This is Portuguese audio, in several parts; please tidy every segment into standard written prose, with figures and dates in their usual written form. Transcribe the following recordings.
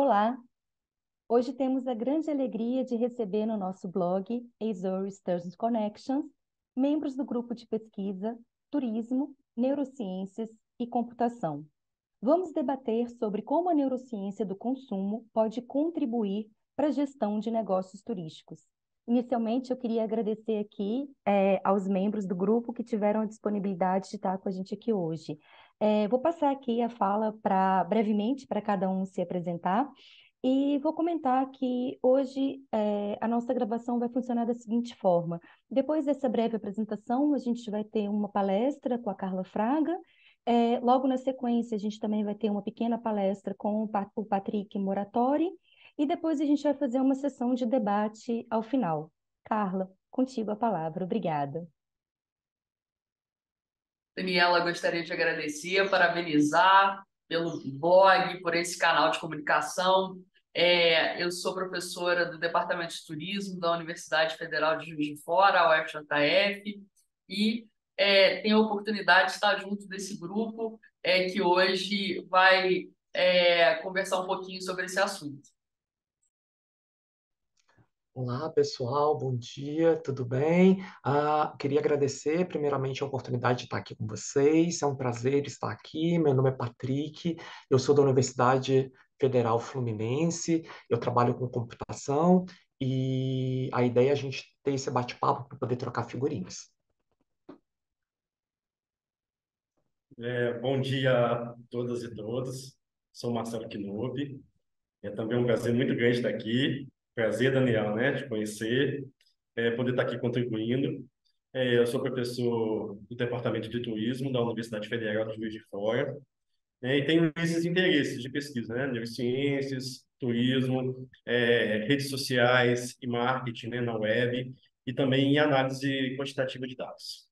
Olá! Hoje temos a grande alegria de receber no nosso blog Azure Sturgeon Connections membros do grupo de pesquisa Turismo, Neurociências e Computação. Vamos debater sobre como a neurociência do consumo pode contribuir para a gestão de negócios turísticos. Inicialmente, eu queria agradecer aqui aos membros do grupo que tiveram a disponibilidade de estar com a gente aqui hoje. Vou passar aqui a fala brevemente para cada um se apresentar. E vou comentar que hoje a nossa gravação vai funcionar da seguinte forma. Depois dessa breve apresentação, a gente vai ter uma palestra com a Carla Fraga. Logo na sequência, a gente também vai ter uma pequena palestra com o Patrick Moratori. E depois a gente vai fazer uma sessão de debate ao final. Carla, contigo a palavra. Obrigada. Daniela, gostaria de agradecer, parabenizar pelo blog, por esse canal de comunicação. Eu sou professora do Departamento de Turismo da Universidade Federal de Juiz de Fora, a UFJF, e tenho a oportunidade de estar junto desse grupo que hoje vai conversar um pouquinho sobre esse assunto. Olá, pessoal, bom dia, tudo bem? Queria agradecer, primeiramente, a oportunidade de estar aqui com vocês. É um prazer estar aqui. Meu nome é Patrick, eu sou da Universidade Federal Fluminense, eu trabalho com computação e a ideia é a gente ter esse bate-papo para poder trocar figurinhas. Bom dia a todas e todos. Sou Marcelo Knoop. É também um prazer muito grande estar aqui. Prazer, Daniel, né, te conhecer, poder estar aqui contribuindo. Eu sou professor do Departamento de Turismo da Universidade Federal de Juiz de Fora, e tenho esses interesses de pesquisa, né, neurociências, turismo, redes sociais e marketing, né, na web, e também em análise quantitativa de dados.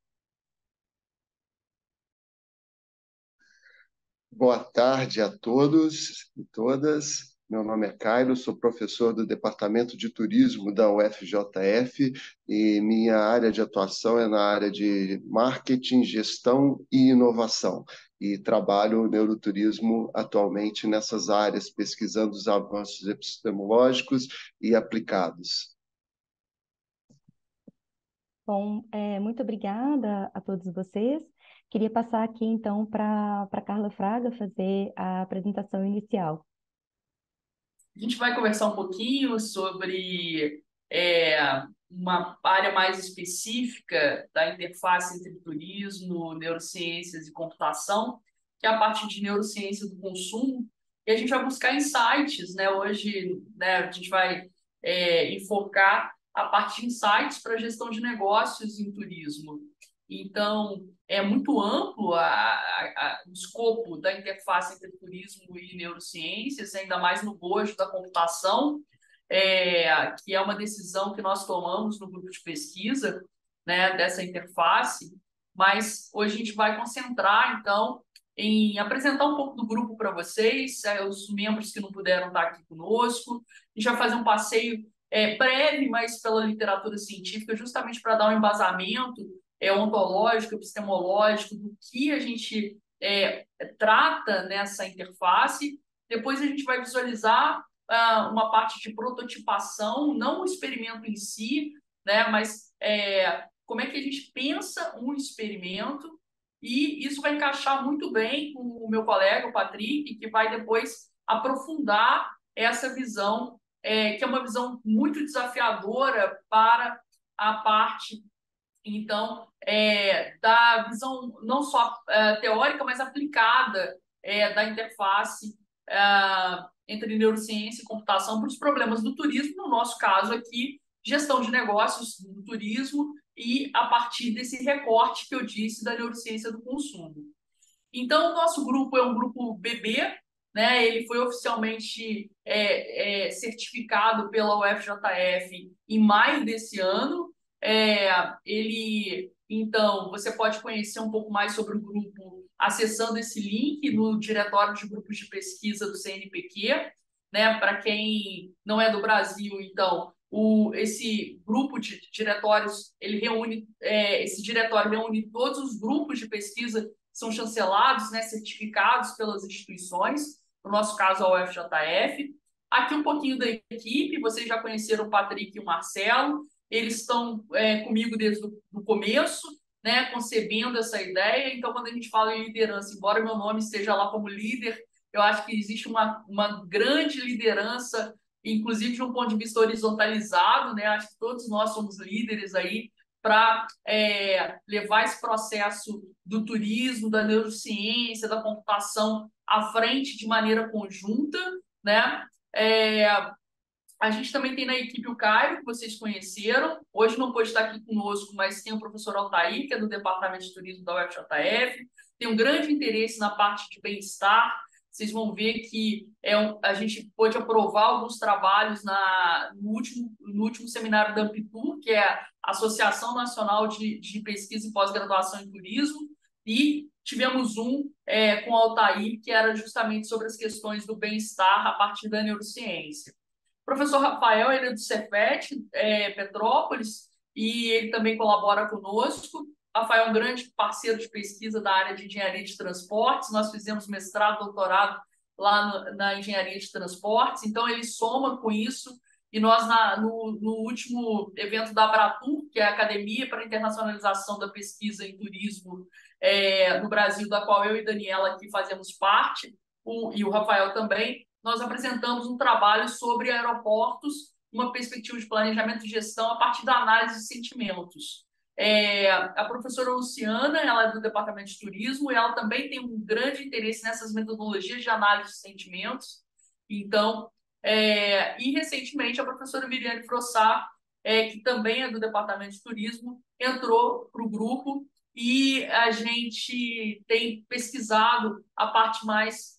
Boa tarde a todos e todas. Meu nome é Caio, sou professor do Departamento de Turismo da UFJF e minha área de atuação é na área de marketing, gestão e inovação. E trabalho no neuroturismo atualmente nessas áreas, pesquisando os avanços epistemológicos e aplicados. Bom, muito obrigada a todos vocês. Queria passar aqui, então, para Carla Fraga fazer a apresentação inicial. A gente vai conversar um pouquinho sobre uma área mais específica da interface entre turismo, neurociências e computação, que é a parte de neurociência do consumo, e a gente vai buscar insights, né? Hoje, né, a gente vai enfocar a parte de insights para gestão de negócios em turismo. Então, é muito amplo o escopo da interface entre turismo e neurociências, ainda mais no bojo da computação, que é uma decisão que nós tomamos no grupo de pesquisa, né, dessa interface, mas hoje a gente vai concentrar, então, em apresentar um pouco do grupo para vocês, os membros que não puderam estar aqui conosco. A gente vai fazer um passeio breve, mas pela literatura científica, justamente para dar um embasamento ontológico, epistemológico, do que a gente trata nessa interface. Depois a gente vai visualizar uma parte de prototipação, não o experimento em si, né, mas como é que a gente pensa um experimento, e isso vai encaixar muito bem com o meu colega, o Patrick, que vai depois aprofundar essa visão, que é uma visão muito desafiadora para a parte, então, da visão não só teórica, mas aplicada da interface entre neurociência e computação para os problemas do turismo, no nosso caso aqui, gestão de negócios do turismo, e a partir desse recorte que eu disse da neurociência do consumo. Então, o nosso grupo é um grupo bebê, né? Ele foi oficialmente certificado pela UFJF em maio desse ano. Então, você pode conhecer um pouco mais sobre o grupo acessando esse link no diretório de grupos de pesquisa do CNPq, né? Para quem não é do Brasil, então, esse grupo de diretórios, esse diretório reúne todos os grupos de pesquisa que são chancelados, né, certificados pelas instituições, no nosso caso a UFJF, Aqui um pouquinho da equipe, vocês já conheceram o Patrick e o Marcelo, eles estão comigo desde o começo, né, concebendo essa ideia. Então, quando a gente fala em liderança, embora meu nome esteja lá como líder, eu acho que existe uma grande liderança, inclusive de um ponto de vista horizontalizado, né? Acho que todos nós somos líderes aí para levar esse processo do turismo, da neurociência, da computação à frente de maneira conjunta, né? A gente também tem na equipe o Caio, que vocês conheceram. Hoje não pôde estar aqui conosco, mas tem o professor Altair, que é do Departamento de Turismo da UFJF. Tem um grande interesse na parte de bem-estar. Vocês vão ver que a gente pôde aprovar alguns trabalhos no último seminário da Ampitur, que é a Associação Nacional de Pesquisa e Pós-Graduação em Turismo, e tivemos com o Altair, que era justamente sobre as questões do bem-estar a partir da neurociência. O professor Rafael, ele é do Cefet, Petrópolis, e ele também colabora conosco. Rafael é um grande parceiro de pesquisa da área de engenharia de transportes. Nós fizemos mestrado, doutorado lá na engenharia de transportes, então ele soma com isso. E nós, no último evento da Abratur, que é a Academia para a Internacionalização da Pesquisa em Turismo no Brasil, da qual eu e Daniela aqui fazemos parte, e o Rafael também, nós apresentamos um trabalho sobre aeroportos, uma perspectiva de planejamento e gestão a partir da análise de sentimentos. A professora Luciana, ela é do Departamento de Turismo, e ela também tem um grande interesse nessas metodologias de análise de sentimentos. Então, e recentemente a professora Miriane Frossard, que também é do Departamento de Turismo, entrou para o grupo e a gente tem pesquisado a parte mais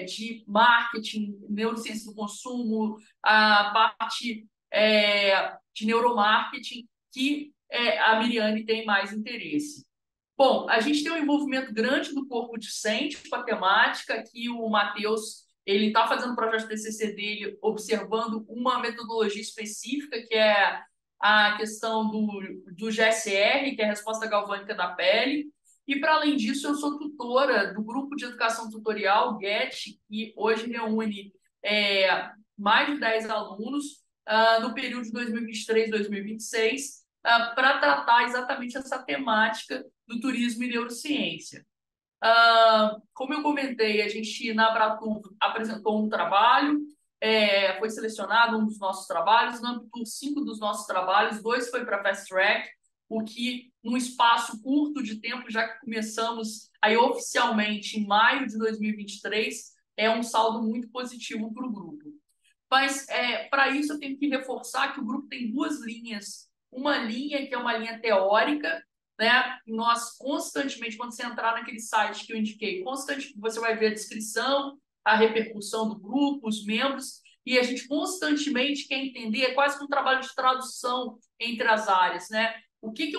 de marketing, neurociência do consumo, a parte de neuromarketing, que a Miriane tem mais interesse. Bom, a gente tem um envolvimento grande do corpo docente com a temática, que o Matheus ele está fazendo o projeto de TCC dele observando uma metodologia específica, que é a questão do GSR, que é a resposta galvânica da pele. E, para além disso, eu sou tutora do grupo de educação tutorial, GET, que hoje reúne mais de 10 alunos no período de 2023-2026, para tratar exatamente essa temática do turismo e neurociência. Como eu comentei, a gente na Abratur apresentou um trabalho, foi selecionado um dos nossos trabalhos, na Ampitur 5 dos nossos trabalhos, 2 foi para Fast Track, o que num espaço curto de tempo, já que começamos aí oficialmente em maio de 2023, é um saldo muito positivo para o grupo. Mas para isso eu tenho que reforçar que o grupo tem duas linhas. Uma linha que é uma linha teórica, né? Nós constantemente, quando você entrar naquele site que eu indiquei, constantemente você vai ver a descrição, a repercussão do grupo, os membros, e a gente constantemente quer entender, é quase que um trabalho de tradução entre as áreas, né? O que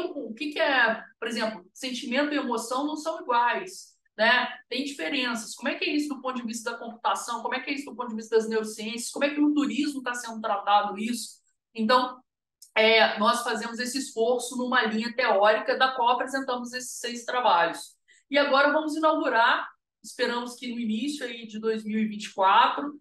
é, por exemplo, sentimento e emoção não são iguais, né? Tem diferenças. Como é que é isso do ponto de vista da computação? Como é que é isso do ponto de vista das neurociências? Como é que no turismo está sendo tratado isso? Então, nós fazemos esse esforço numa linha teórica da qual apresentamos esses 6 trabalhos. E agora vamos inaugurar, esperamos que no início aí de 2024,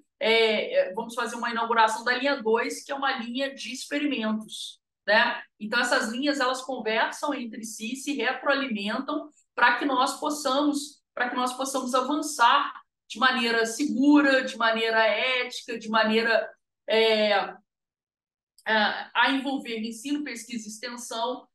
vamos fazer uma inauguração da linha 2, que é uma linha de experimentos, né? Então, essas linhas, elas conversam entre si, se retroalimentam para que nós possamos avançar de maneira segura, de maneira ética, de maneira a envolver ensino, pesquisa e extensão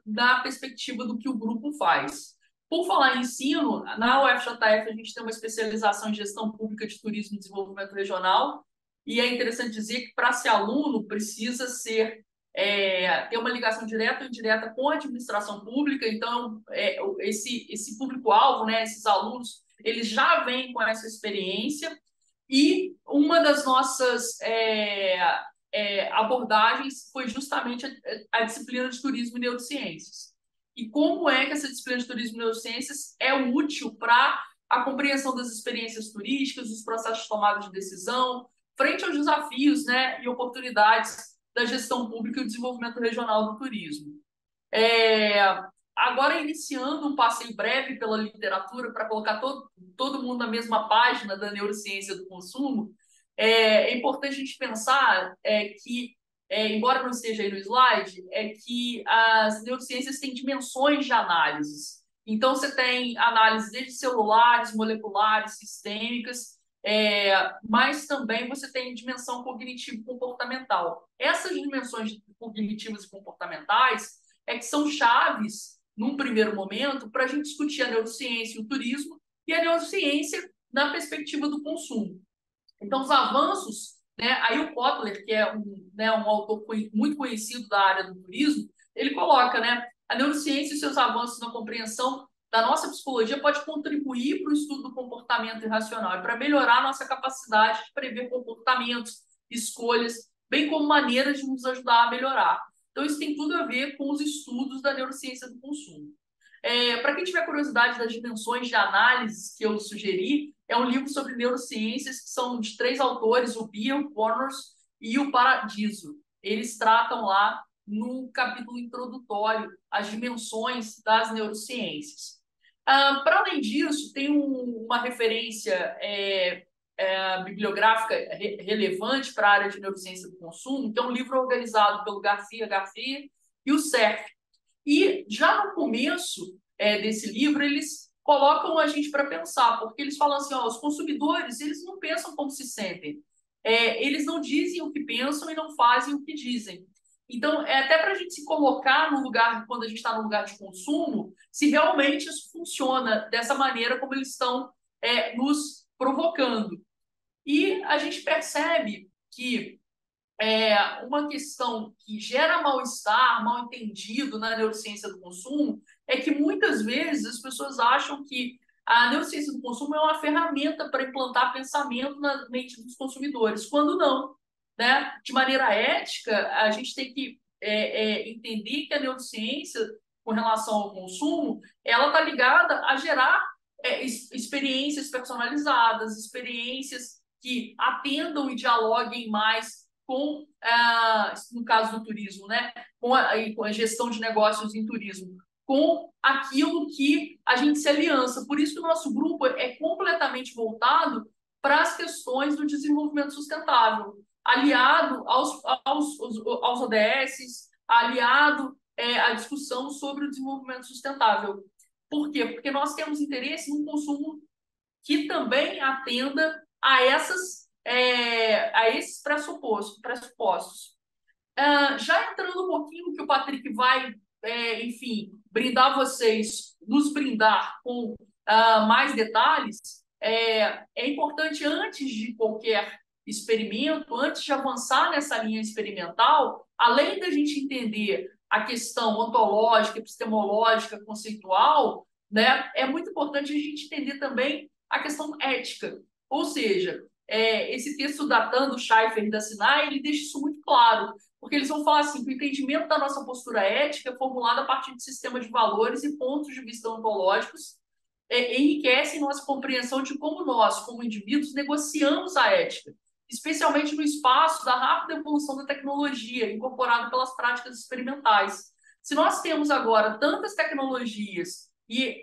na perspectiva do que o grupo faz. Por falar em ensino, na UFJF a gente tem uma especialização em gestão pública de turismo e desenvolvimento regional, e é interessante dizer que para ser aluno precisa ter uma ligação direta ou indireta com a administração pública. Então esse público-alvo, né, esses alunos, eles já vêm com essa experiência, e uma das nossas abordagens foi justamente a disciplina de turismo e neurociências. E como é que essa disciplina de turismo e neurociências é útil para a compreensão das experiências turísticas, dos processos de tomada de decisão, frente aos desafios, né, e oportunidades da gestão pública e o desenvolvimento regional do turismo. Agora, iniciando um passeio breve pela literatura para colocar todo mundo na mesma página da neurociência do consumo, é importante a gente pensar que, embora não esteja aí no slide, que as neurociências têm dimensões de análises. Então, você tem análises desde celulares, moleculares, sistêmicas, mas também você tem dimensão cognitivo-comportamental. Essas dimensões cognitivas e comportamentais que são chaves, num primeiro momento, para a gente discutir a neurociência e o turismo, e a neurociência na perspectiva do consumo. Então, os avanços, né, aí o Kotler, que é um autor muito conhecido da área do turismo, ele coloca, né, a neurociência e seus avanços na compreensão da nossa psicologia pode contribuir para o estudo do comportamento irracional e para melhorar a nossa capacidade de prever comportamentos, escolhas, bem como maneiras de nos ajudar a melhorar. Então, isso tem tudo a ver com os estudos da neurociência do consumo. Para quem tiver curiosidade das dimensões de análise que eu sugeri, é um livro sobre neurociências que são de 3 autores, o Bill, o Connors e o Paradiso. Eles tratam lá, no capítulo introdutório, as dimensões das neurociências. Para além disso, tem uma referência bibliográfica relevante para a área de neurociência do consumo, que é um livro organizado pelo Garcia e o Cerf. E já no começo desse livro, eles colocam a gente para pensar, porque eles falam assim, os consumidores, eles não pensam como se sentem. Eles não dizem o que pensam e não fazem o que dizem. Então, até para a gente se colocar no lugar, quando a gente está no lugar de consumo, se realmente isso funciona dessa maneira como eles estão nos provocando. E a gente percebe que uma questão que gera mal-estar, mal-entendido na neurociência do consumo, é que muitas vezes as pessoas acham que a neurociência do consumo é uma ferramenta para implantar pensamento na mente dos consumidores, quando não. Né? De maneira ética, a gente tem que entender que a neurociência, com relação ao consumo, ela está ligada a gerar experiências personalizadas, experiências que atendam e dialoguem mais com, no caso do turismo, né, com a gestão de negócios em turismo, com aquilo que a gente se aliança. Por isso que o nosso grupo é completamente voltado para as questões do desenvolvimento sustentável, aliado aos ODS, aliado à discussão sobre o desenvolvimento sustentável. Por quê? Porque nós temos interesse num consumo que também atenda a esses pressupostos. Já entrando um pouquinho que o Patrick vai, enfim, nos brindar com mais detalhes, é importante, antes de qualquer experimento, antes de avançar nessa linha experimental, além da gente entender a questão ontológica, epistemológica, conceitual, né, é muito importante a gente entender também a questão ética. Ou seja, esse texto da Tan, do Schleifer e da Sinai, ele deixa isso muito claro, porque eles vão falar assim, que o entendimento da nossa postura ética é formulado a partir de sistemas de valores e pontos de vista ontológicos enriquecem nossa compreensão de como nós, como indivíduos, negociamos a ética, especialmente no espaço da rápida evolução da tecnologia, incorporado pelas práticas experimentais. Se nós temos agora tantas tecnologias e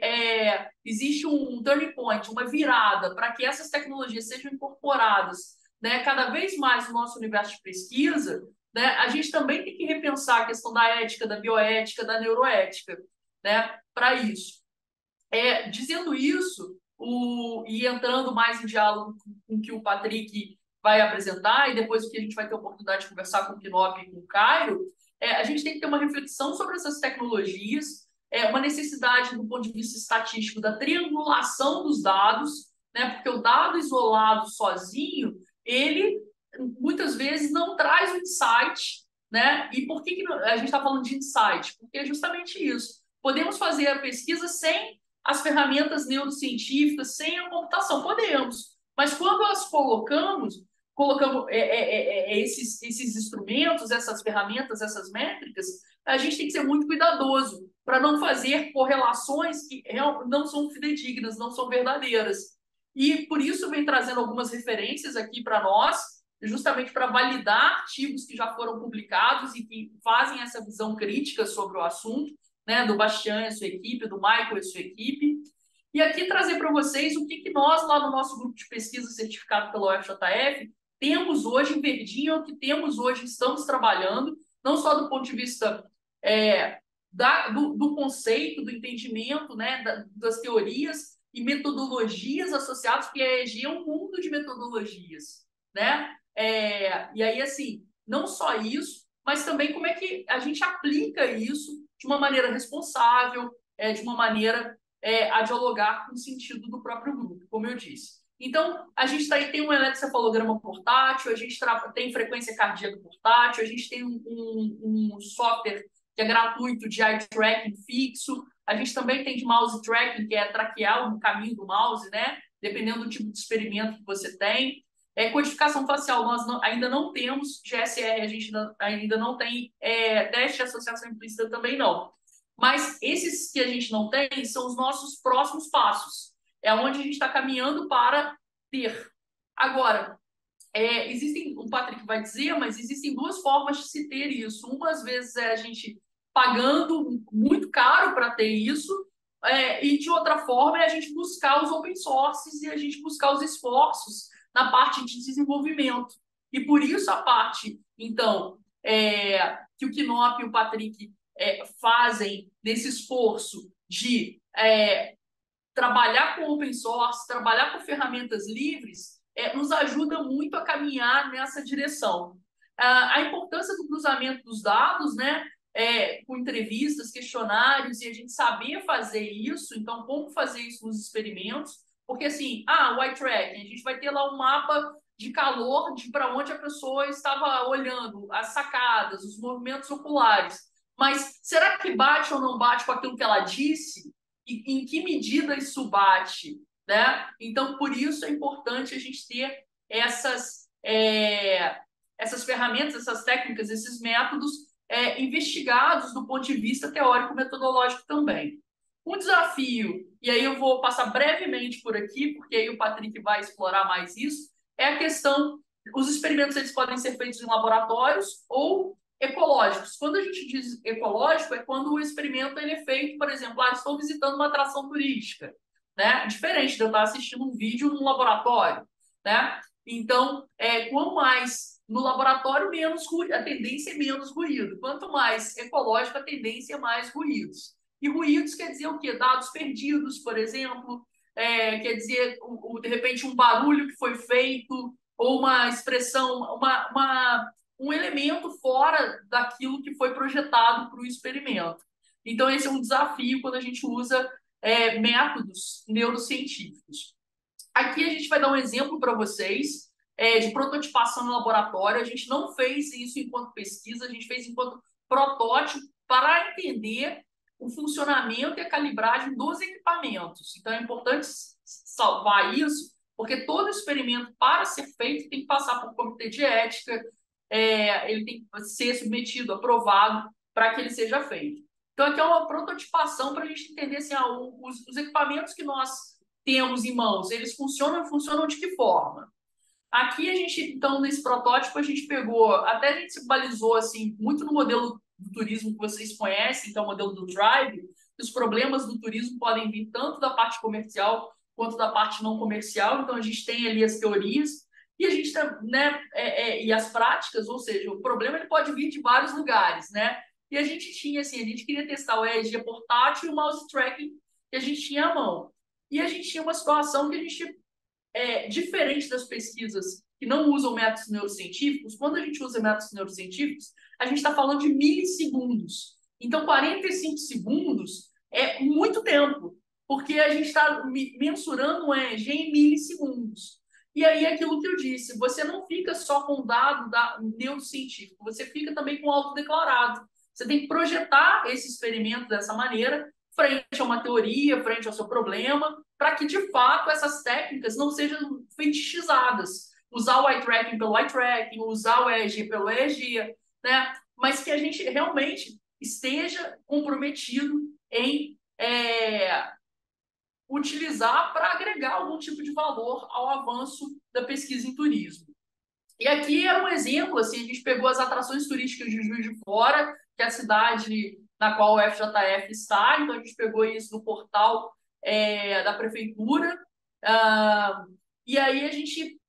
existe um turning point, uma virada para que essas tecnologias sejam incorporadas, né, cada vez mais no nosso universo de pesquisa, né, a gente também tem que repensar a questão da ética, da bioética, da neuroética, né, para isso. Dizendo isso, e entrando mais em diálogo com o que o Patrick vai apresentar, e depois que a gente vai ter a oportunidade de conversar com o Knop e com o Cairo, a gente tem que ter uma reflexão sobre essas tecnologias, uma necessidade, do ponto de vista estatístico, da triangulação dos dados, né? Porque o dado isolado sozinho, ele muitas vezes não traz o insight, né? E por que a gente está falando de insight? Porque é justamente isso. Podemos fazer a pesquisa sem as ferramentas neurocientíficas, sem a computação. Podemos, mas quando as colocamos esses instrumentos, essas ferramentas, essas métricas, a gente tem que ser muito cuidadoso para não fazer correlações que não são fidedignas, não são verdadeiras. E por isso vem trazendo algumas referências aqui para nós, justamente para validar artigos que já foram publicados e que fazem essa visão crítica sobre o assunto, né, do Bastian e a sua equipe, do Michael e a sua equipe. E aqui trazer para vocês o que nós, lá no nosso grupo de pesquisa certificado pela UFJF, temos hoje em Verdinha, o que temos hoje, estamos trabalhando, não só do ponto de vista do conceito, do entendimento, né, das teorias e metodologias associadas, porque a EG é um mundo de metodologias, né? E aí, assim, não só isso, mas também como é que a gente aplica isso de uma maneira responsável, de uma maneira a dialogar com o sentido do próprio grupo, como eu disse. Então, a gente tem um eletrocefalograma portátil, a gente tem frequência cardíaca portátil, a gente tem um software que é gratuito de eye tracking fixo, a gente também tem de mouse tracking, que é traquear o caminho do mouse, né? Dependendo do tipo de experimento que você tem. Codificação facial, nós ainda não temos, GSR a gente ainda não tem, teste de associação implícita também não. Mas esses que a gente não tem são os nossos próximos passos. É onde a gente está caminhando para ter. Agora, o Patrick vai dizer, mas existem duas formas de se ter isso. Uma, às vezes, é a gente pagando muito caro para ter isso, e de outra forma é a gente buscar os open sources e a gente buscar os esforços na parte de desenvolvimento. E por isso a parte, então, que o Knop e o Patrick fazem nesse esforço de trabalhar com open source, trabalhar com ferramentas livres, nos ajuda muito a caminhar nessa direção. A importância do cruzamento dos dados, né, com entrevistas, questionários, e a gente saber fazer isso, então como fazer isso nos experimentos, porque assim, o eye tracking, a gente vai ter lá um mapa de calor de para onde a pessoa estava olhando, as sacadas, os movimentos oculares, mas será que bate ou não bate com aquilo que ela disse? E em que medida isso bate, né? Então, por isso é importante a gente ter essas ferramentas, essas técnicas, esses métodos investigados do ponto de vista teórico-metodológico também. Um desafio, e aí eu vou passar brevemente por aqui, porque aí o Patrick vai explorar mais isso, é a questão, os experimentos eles podem ser feitos em laboratórios ou ecológicos. Quando a gente diz ecológico, é quando o experimento ele é feito, por exemplo, estou visitando uma atração turística, né? Diferente de eu estar assistindo um vídeo num laboratório, né? Então, quanto mais no laboratório, menos ruído, a tendência é menos ruído. Quanto mais ecológico, a tendência é mais ruídos. E ruídos quer dizer o quê? Dados perdidos, por exemplo, quer dizer, de repente, um barulho que foi feito, ou uma expressão, um elemento fora daquilo que foi projetado para o experimento. Então, esse é um desafio quando a gente usa métodos neurocientíficos. Aqui a gente vai dar um exemplo para vocês de prototipação em laboratório. A gente não fez isso enquanto pesquisa, a gente fez enquanto protótipo para entender o funcionamento e a calibragem dos equipamentos. Então, é importante salvar isso, porque todo experimento, para ser feito, tem que passar por um comitê de ética, ele tem que ser submetido, aprovado, para que ele seja feito. Então, aqui é uma prototipação para a gente entender assim, os equipamentos que nós temos em mãos, eles funcionam de que forma? Aqui a gente, então, nesse protótipo, a gente pegou, até a gente se balizou assim, muito no modelo do turismo que vocês conhecem, que é o modelo do Drive, que os problemas do turismo podem vir tanto da parte comercial quanto da parte não comercial. Então, a gente tem ali as teorias e a gente né, e as práticas, ou seja, o problema ele pode vir de vários lugares, né? E a gente tinha, assim, a gente queria testar o EEG portátil e o mouse tracking que a gente tinha à mão. E a gente tinha uma situação que a gente, diferente das pesquisas que não usam métodos neurocientíficos, quando a gente usa métodos neurocientíficos, a gente está falando de milissegundos. Então, 45 segundos é muito tempo, porque a gente está mensurando um EEG em milissegundos. E aí, aquilo que eu disse, você não fica só com o dado neurocientífico, você fica também com o autodeclarado. Você tem que projetar esse experimento dessa maneira, frente a uma teoria, frente ao seu problema, para que, de fato, essas técnicas não sejam fetichizadas. Usar o eye tracking pelo eye tracking, usar o EEG pelo EEG, né? Mas que a gente realmente esteja comprometido em utilizar para agregar algum tipo de valor ao avanço da pesquisa em turismo. E aqui é um exemplo, assim, a gente pegou as atrações turísticas de Juiz de Fora, que é a cidade na qual o FJF está, então a gente pegou isso no portal da prefeitura, e aí a gente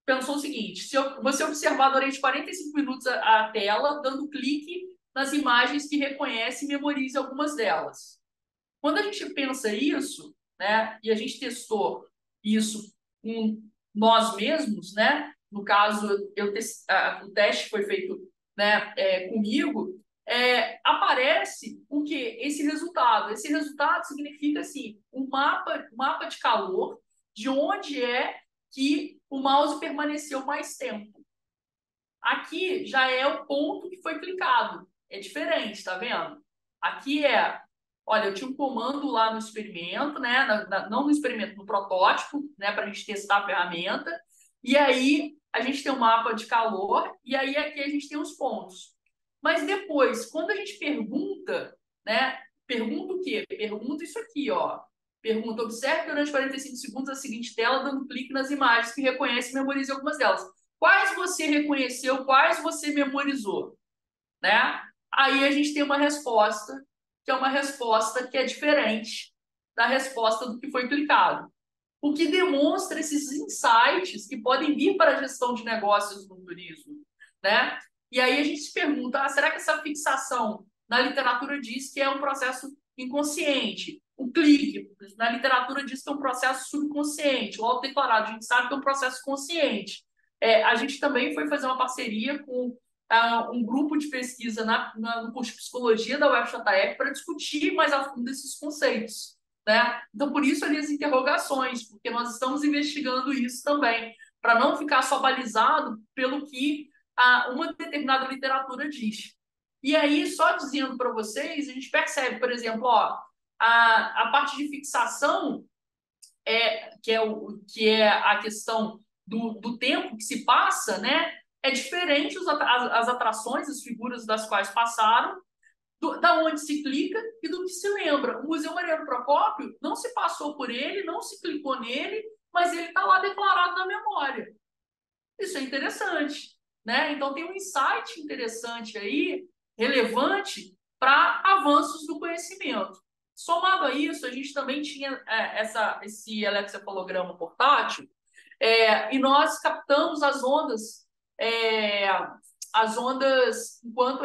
pensou o seguinte: se você observar durante 45 minutos a tela, dando clique nas imagens que reconhece e memorize algumas delas. Quando a gente pensa isso, né, e a gente testou isso com nós mesmos, né, no caso, o teste foi feito, né, comigo, aparece o quê? Esse resultado. Esse resultado significa assim, um mapa de calor de onde é que o mouse permaneceu mais tempo. Aqui já é o ponto que foi clicado. É diferente, tá vendo? Aqui olha, eu tinha um comando lá no experimento, né? Não no experimento, no protótipo, né? Para a gente testar a ferramenta. E aí a gente tem um mapa de calor e aí aqui a gente tem os pontos. Mas depois, quando a gente pergunta, né? Pergunta o quê? Pergunta isso aqui, ó. Pergunta: observe durante 45 segundos a seguinte tela, dando clique nas imagens que reconhece e memorize algumas delas. Quais você reconheceu, quais você memorizou, né? Aí a gente tem uma resposta, que é uma resposta que é diferente da resposta do que foi clicado. O que demonstra esses insights que podem vir para a gestão de negócios no turismo, né? E aí a gente se pergunta, será que essa fixação na literatura diz que é um processo inconsciente? O clique, na literatura diz que é um processo subconsciente. O autodeclarado, a gente sabe que é um processo consciente. A gente também foi fazer uma parceria com um grupo de pesquisa no curso de psicologia da UFJF para discutir mais a fundo esses conceitos, né? Então, por isso ali as interrogações, porque nós estamos investigando isso também, para não ficar só balizado pelo que uma determinada literatura diz. E aí, só dizendo para vocês, a gente percebe, por exemplo, ó, a parte de fixação, que é a questão do tempo que se passa, né? É diferente as atrações, as figuras das quais passaram, da onde se clica e do que se lembra. O Museu Mariano Procópio não se passou por ele, não se clicou nele, mas ele está lá declarado na memória. Isso é interessante, né? Então tem um insight interessante aí, relevante, para avanços do conhecimento. Somado a isso, a gente também tinha esse eletroencefalograma portátil, e nós captamos as ondas, enquanto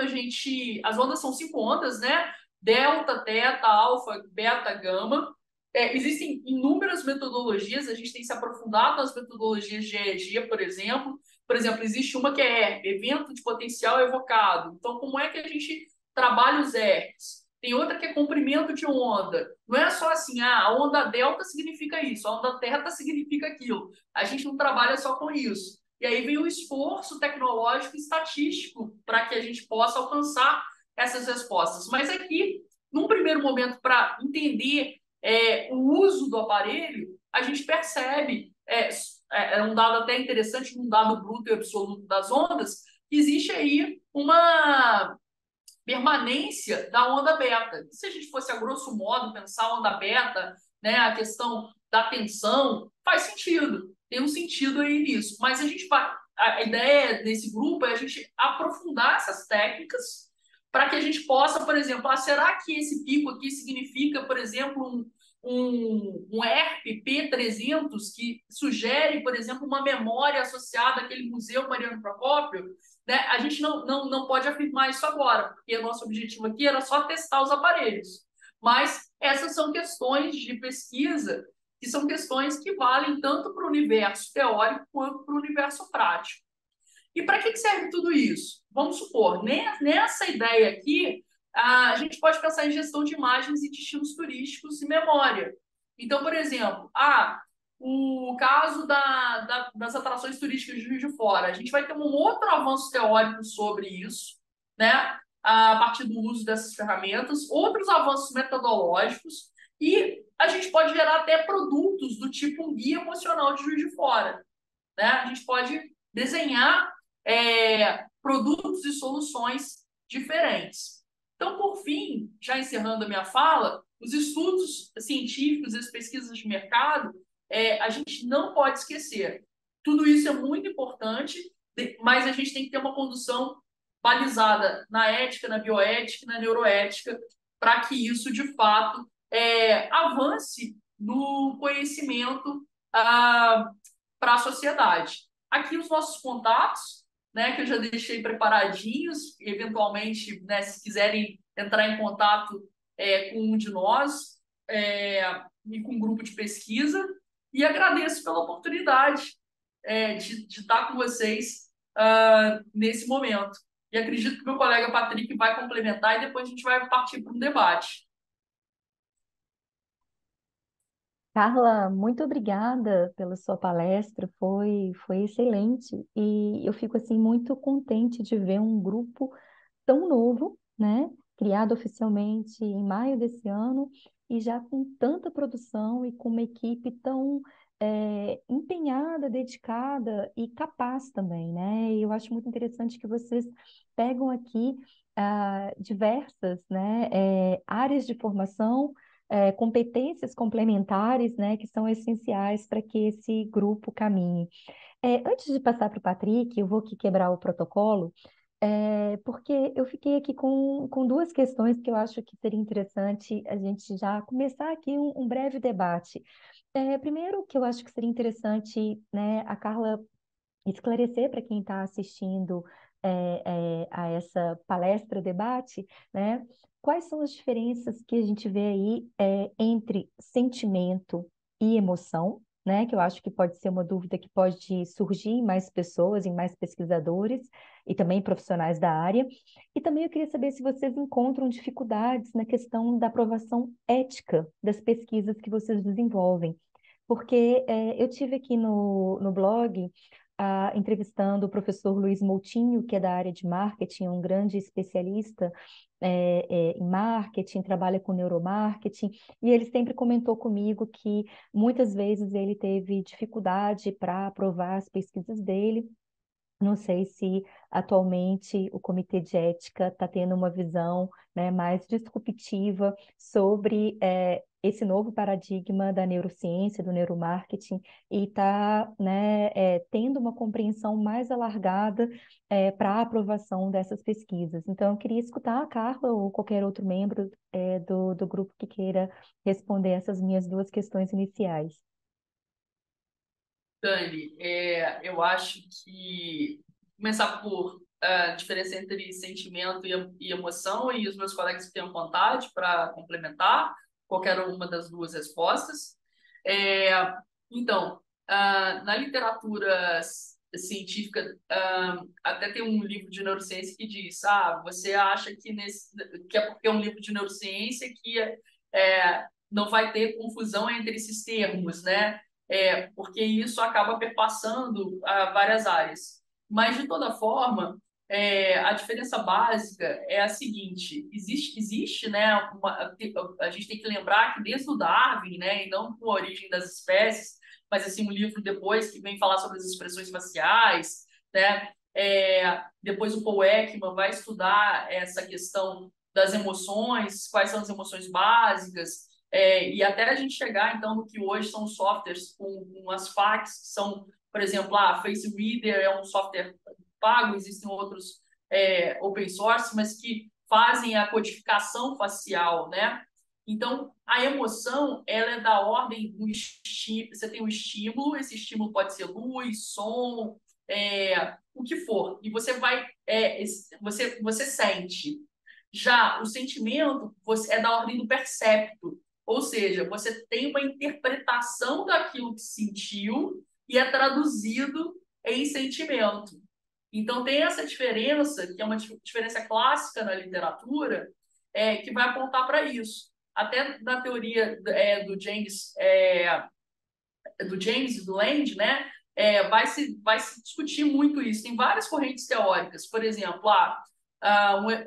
as ondas são 5 ondas, né? Delta, teta, alfa, beta, gama. Existem inúmeras metodologias, a gente tem se aprofundado nas metodologias de EEG, por exemplo. Por exemplo, existe uma que é evento de potencial evocado. Então, como é que a gente trabalha os ERPs? Tem outra que é comprimento de onda. Não é só assim, a onda delta significa isso, a onda teta significa aquilo. A gente não trabalha só com isso. E aí vem o esforço tecnológico e estatístico para que a gente possa alcançar essas respostas. Mas aqui, num primeiro momento, para entender o uso do aparelho, a gente percebe, um dado até interessante, um dado bruto e absoluto das ondas, que existe aí uma permanência da onda beta. Se a gente fosse, a grosso modo, pensar a onda beta, né, a questão da tensão, faz sentido, tem um sentido aí nisso. Mas a ideia desse grupo é a gente aprofundar essas técnicas para que a gente possa, por exemplo, será que esse pico aqui significa, por exemplo, um ERP P300 que sugere, por exemplo, uma memória associada àquele Museu Mariano Procópio? Né? A gente não pode afirmar isso agora, porque o nosso objetivo aqui era só testar os aparelhos. Mas essas são questões de pesquisa que são questões que valem tanto para o universo teórico quanto para o universo prático. E para que serve tudo isso? Vamos supor, nessa ideia aqui, a gente pode pensar em gestão de imagens e destinos turísticos e memória. Então, por exemplo, o caso das atrações turísticas de Juiz de Fora, a gente vai ter um outro avanço teórico sobre isso, né? A partir do uso dessas ferramentas, outros avanços metodológicos, e a gente pode gerar até produtos do tipo um guia emocional de Juiz de Fora, né? A gente pode desenhar produtos e soluções diferentes. Então, por fim, já encerrando a minha fala, os estudos científicos, as pesquisas de mercado, a gente não pode esquecer. Tudo isso é muito importante, mas a gente tem que ter uma condução balizada na ética, na bioética, na neuroética, para que isso, de fato, avance no conhecimento para a sociedade. aqui os nossos contatos, né, que eu já deixei preparadinhos, eventualmente, né, se quiserem entrar em contato com um de nós e com um grupo de pesquisa, e agradeço pela oportunidade de estar com vocês nesse momento. E acredito que meu colega Patrick vai complementar e depois a gente vai partir para um debate. Carla, muito obrigada pela sua palestra, foi excelente. E eu fico assim muito contente de ver um grupo tão novo, né? Criado oficialmente em maio desse ano e já com tanta produção e com uma equipe tão empenhada, dedicada e capaz também, né? E eu acho muito interessante que vocês pegam aqui diversas, né, áreas de formação, competências complementares, né, que são essenciais para que esse grupo caminhe. Antes de passar para o Patrick, eu vou aqui quebrar o protocolo, porque eu fiquei aqui com duas questões que eu acho que seria interessante a gente já começar aqui um breve debate. Primeiro, que eu acho que seria interessante, né, a Carla esclarecer para quem está assistindo a essa palestra, debate, né? Quais são as diferenças que a gente vê aí entre sentimento e emoção, né? Que eu acho que pode ser uma dúvida que pode surgir em mais pessoas, em mais pesquisadores e também profissionais da área. E também eu queria saber se vocês encontram dificuldades na questão da aprovação ética das pesquisas que vocês desenvolvem. Porque eu tive aqui no blog entrevistando o professor Luiz Moutinho, que é da área de marketing, um grande especialista em marketing, trabalha com neuromarketing, e ele sempre comentou comigo que muitas vezes ele teve dificuldade para aprovar as pesquisas dele. Não sei se atualmente o Comitê de Ética está tendo uma visão, né, mais disruptiva sobre esse novo paradigma da neurociência, do neuromarketing, e está, né, tendo uma compreensão mais alargada para a aprovação dessas pesquisas. Então, eu queria escutar a Carla ou qualquer outro membro do grupo que queira responder essas minhas duas questões iniciais. Dani, eu acho que começar por diferença entre sentimento e emoção, e os meus colegas tenham vontade para complementar qualquer uma das duas respostas. É, então, na literatura científica, até tem um livro de neurociência que diz: você acha que é porque é um livro de neurociência que não vai ter confusão entre esses termos, né? Porque isso acaba perpassando várias áreas. Mas, de toda forma, a diferença básica é a seguinte: existe né, a gente tem que lembrar que desde o Darwin, né, e não com a origem das espécies, mas assim, um livro depois que vem falar sobre as expressões faciais, né, depois o Paul Ekman vai estudar essa questão das emoções, quais são as emoções básicas, e até a gente chegar, então, no que hoje são softwares com as facs, que são, por exemplo, a Face Reader é um software pago, existem outros open source, mas que fazem a codificação facial, né? Então, a emoção, ela é da ordem do estímulo. Você tem um estímulo, esse estímulo pode ser luz, som, o que for, e você vai, você sente. Já o sentimento é da ordem do percepto, ou seja, você tem uma interpretação daquilo que sentiu e é traduzido em sentimento. Então, tem essa diferença, que é uma diferença clássica na literatura, que vai apontar para isso. Até na teoria do James e do Land, né, vai se discutir muito isso. Tem várias correntes teóricas. Por exemplo,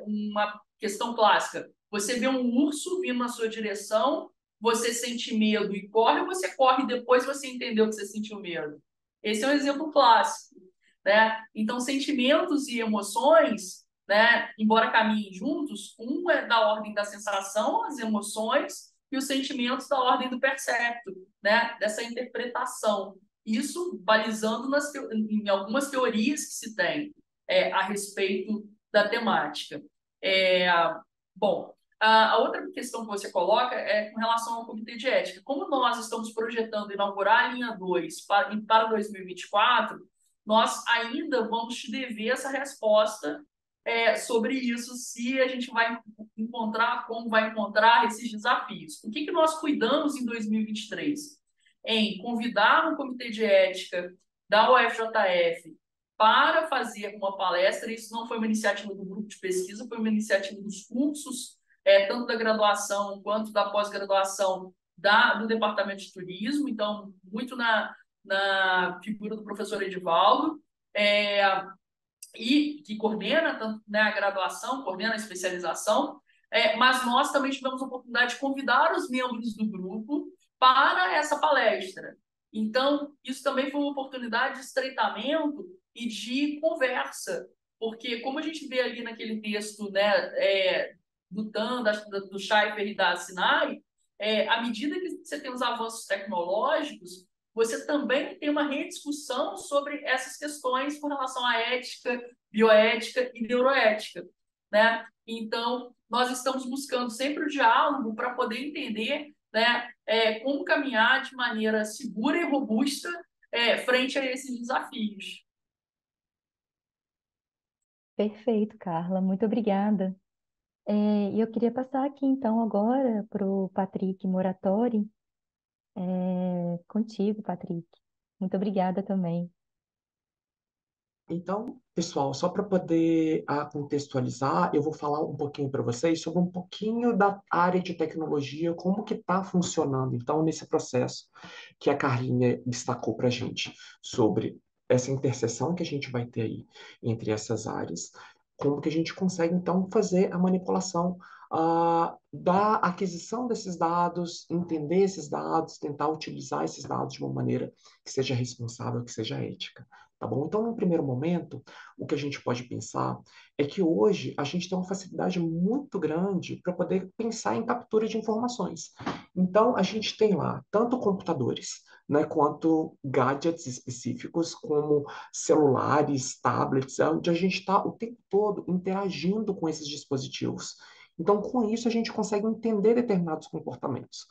uma questão clássica. Você vê um urso vindo na sua direção, você sente medo e corre, ou você corre e depois você entendeu que você sentiu medo? Esse é um exemplo clássico, né? Então, sentimentos e emoções, né, embora caminhem juntos, um é da ordem da sensação, as emoções, e os sentimentos da ordem do percepto, né, dessa interpretação. Isso balizando em algumas teorias que se tem a respeito da temática. Bom, a outra questão que você coloca é com relação ao Comitê de Ética. Como nós estamos projetando inaugurar a linha 2 para 2024, nós ainda vamos te dever essa resposta sobre isso, se a gente vai encontrar, como vai encontrar esses desafios. O que nós cuidamos em 2023? Em convidar um comitê de ética da UFJF para fazer uma palestra. Isso não foi uma iniciativa do grupo de pesquisa, foi uma iniciativa dos cursos, tanto da graduação quanto da pós-graduação do Departamento de Turismo, então, muito na figura do professor Edivaldo, e que coordena tanto, né, a graduação, coordena a especialização, mas nós também tivemos a oportunidade de convidar os membros do grupo para essa palestra. Então, isso também foi uma oportunidade de estreitamento e de conversa, porque como a gente vê ali naquele texto, né, do TAM, do Schaifer e da Sinai, à medida que você tem os avanços tecnológicos, você também tem uma rediscussão sobre essas questões com relação à ética, bioética e neuroética, né? Então, nós estamos buscando sempre o diálogo para poder entender, né, como caminhar de maneira segura e robusta frente a esses desafios. Perfeito, Carla. Muito obrigada. E eu queria passar aqui, então, agora para o Patrick Moratori. Contigo, Patrick. Muito obrigada também. Então, pessoal, só para poder contextualizar, eu vou falar um pouquinho para vocês sobre um pouquinho da área de tecnologia, como que está funcionando, então, nesse processo que a Carlinha destacou para a gente, sobre essa interseção que a gente vai ter aí entre essas áreas, como que a gente consegue, então, fazer a manipulação da aquisição desses dados, entender esses dados, tentar utilizar esses dados de uma maneira que seja responsável, que seja ética. Tá bom? Então, num primeiro momento, o que a gente pode pensar é que hoje a gente tem uma facilidade muito grande para poder pensar em captura de informações. Então, a gente tem lá tanto computadores, né, quanto gadgets específicos, como celulares, tablets, onde a gente está o tempo todo interagindo com esses dispositivos. Então, com isso, a gente consegue entender determinados comportamentos.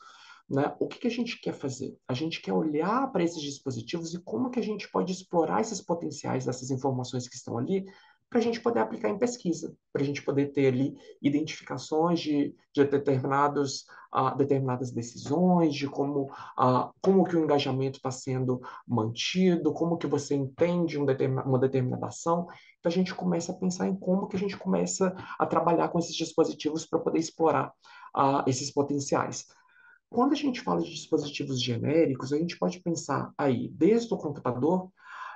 Né? O que a gente quer fazer? A gente quer olhar para esses dispositivos e como que a gente pode explorar esses potenciais dessas informações que estão ali para a gente poder aplicar em pesquisa, para a gente poder ter ali identificações de determinadas decisões, de como que o engajamento está sendo mantido, como que você entende uma determinada ação. Então, a gente começa a pensar em como que a gente começa a trabalhar com esses dispositivos para poder explorar esses potenciais. Quando a gente fala de dispositivos genéricos, a gente pode pensar aí desde o computador,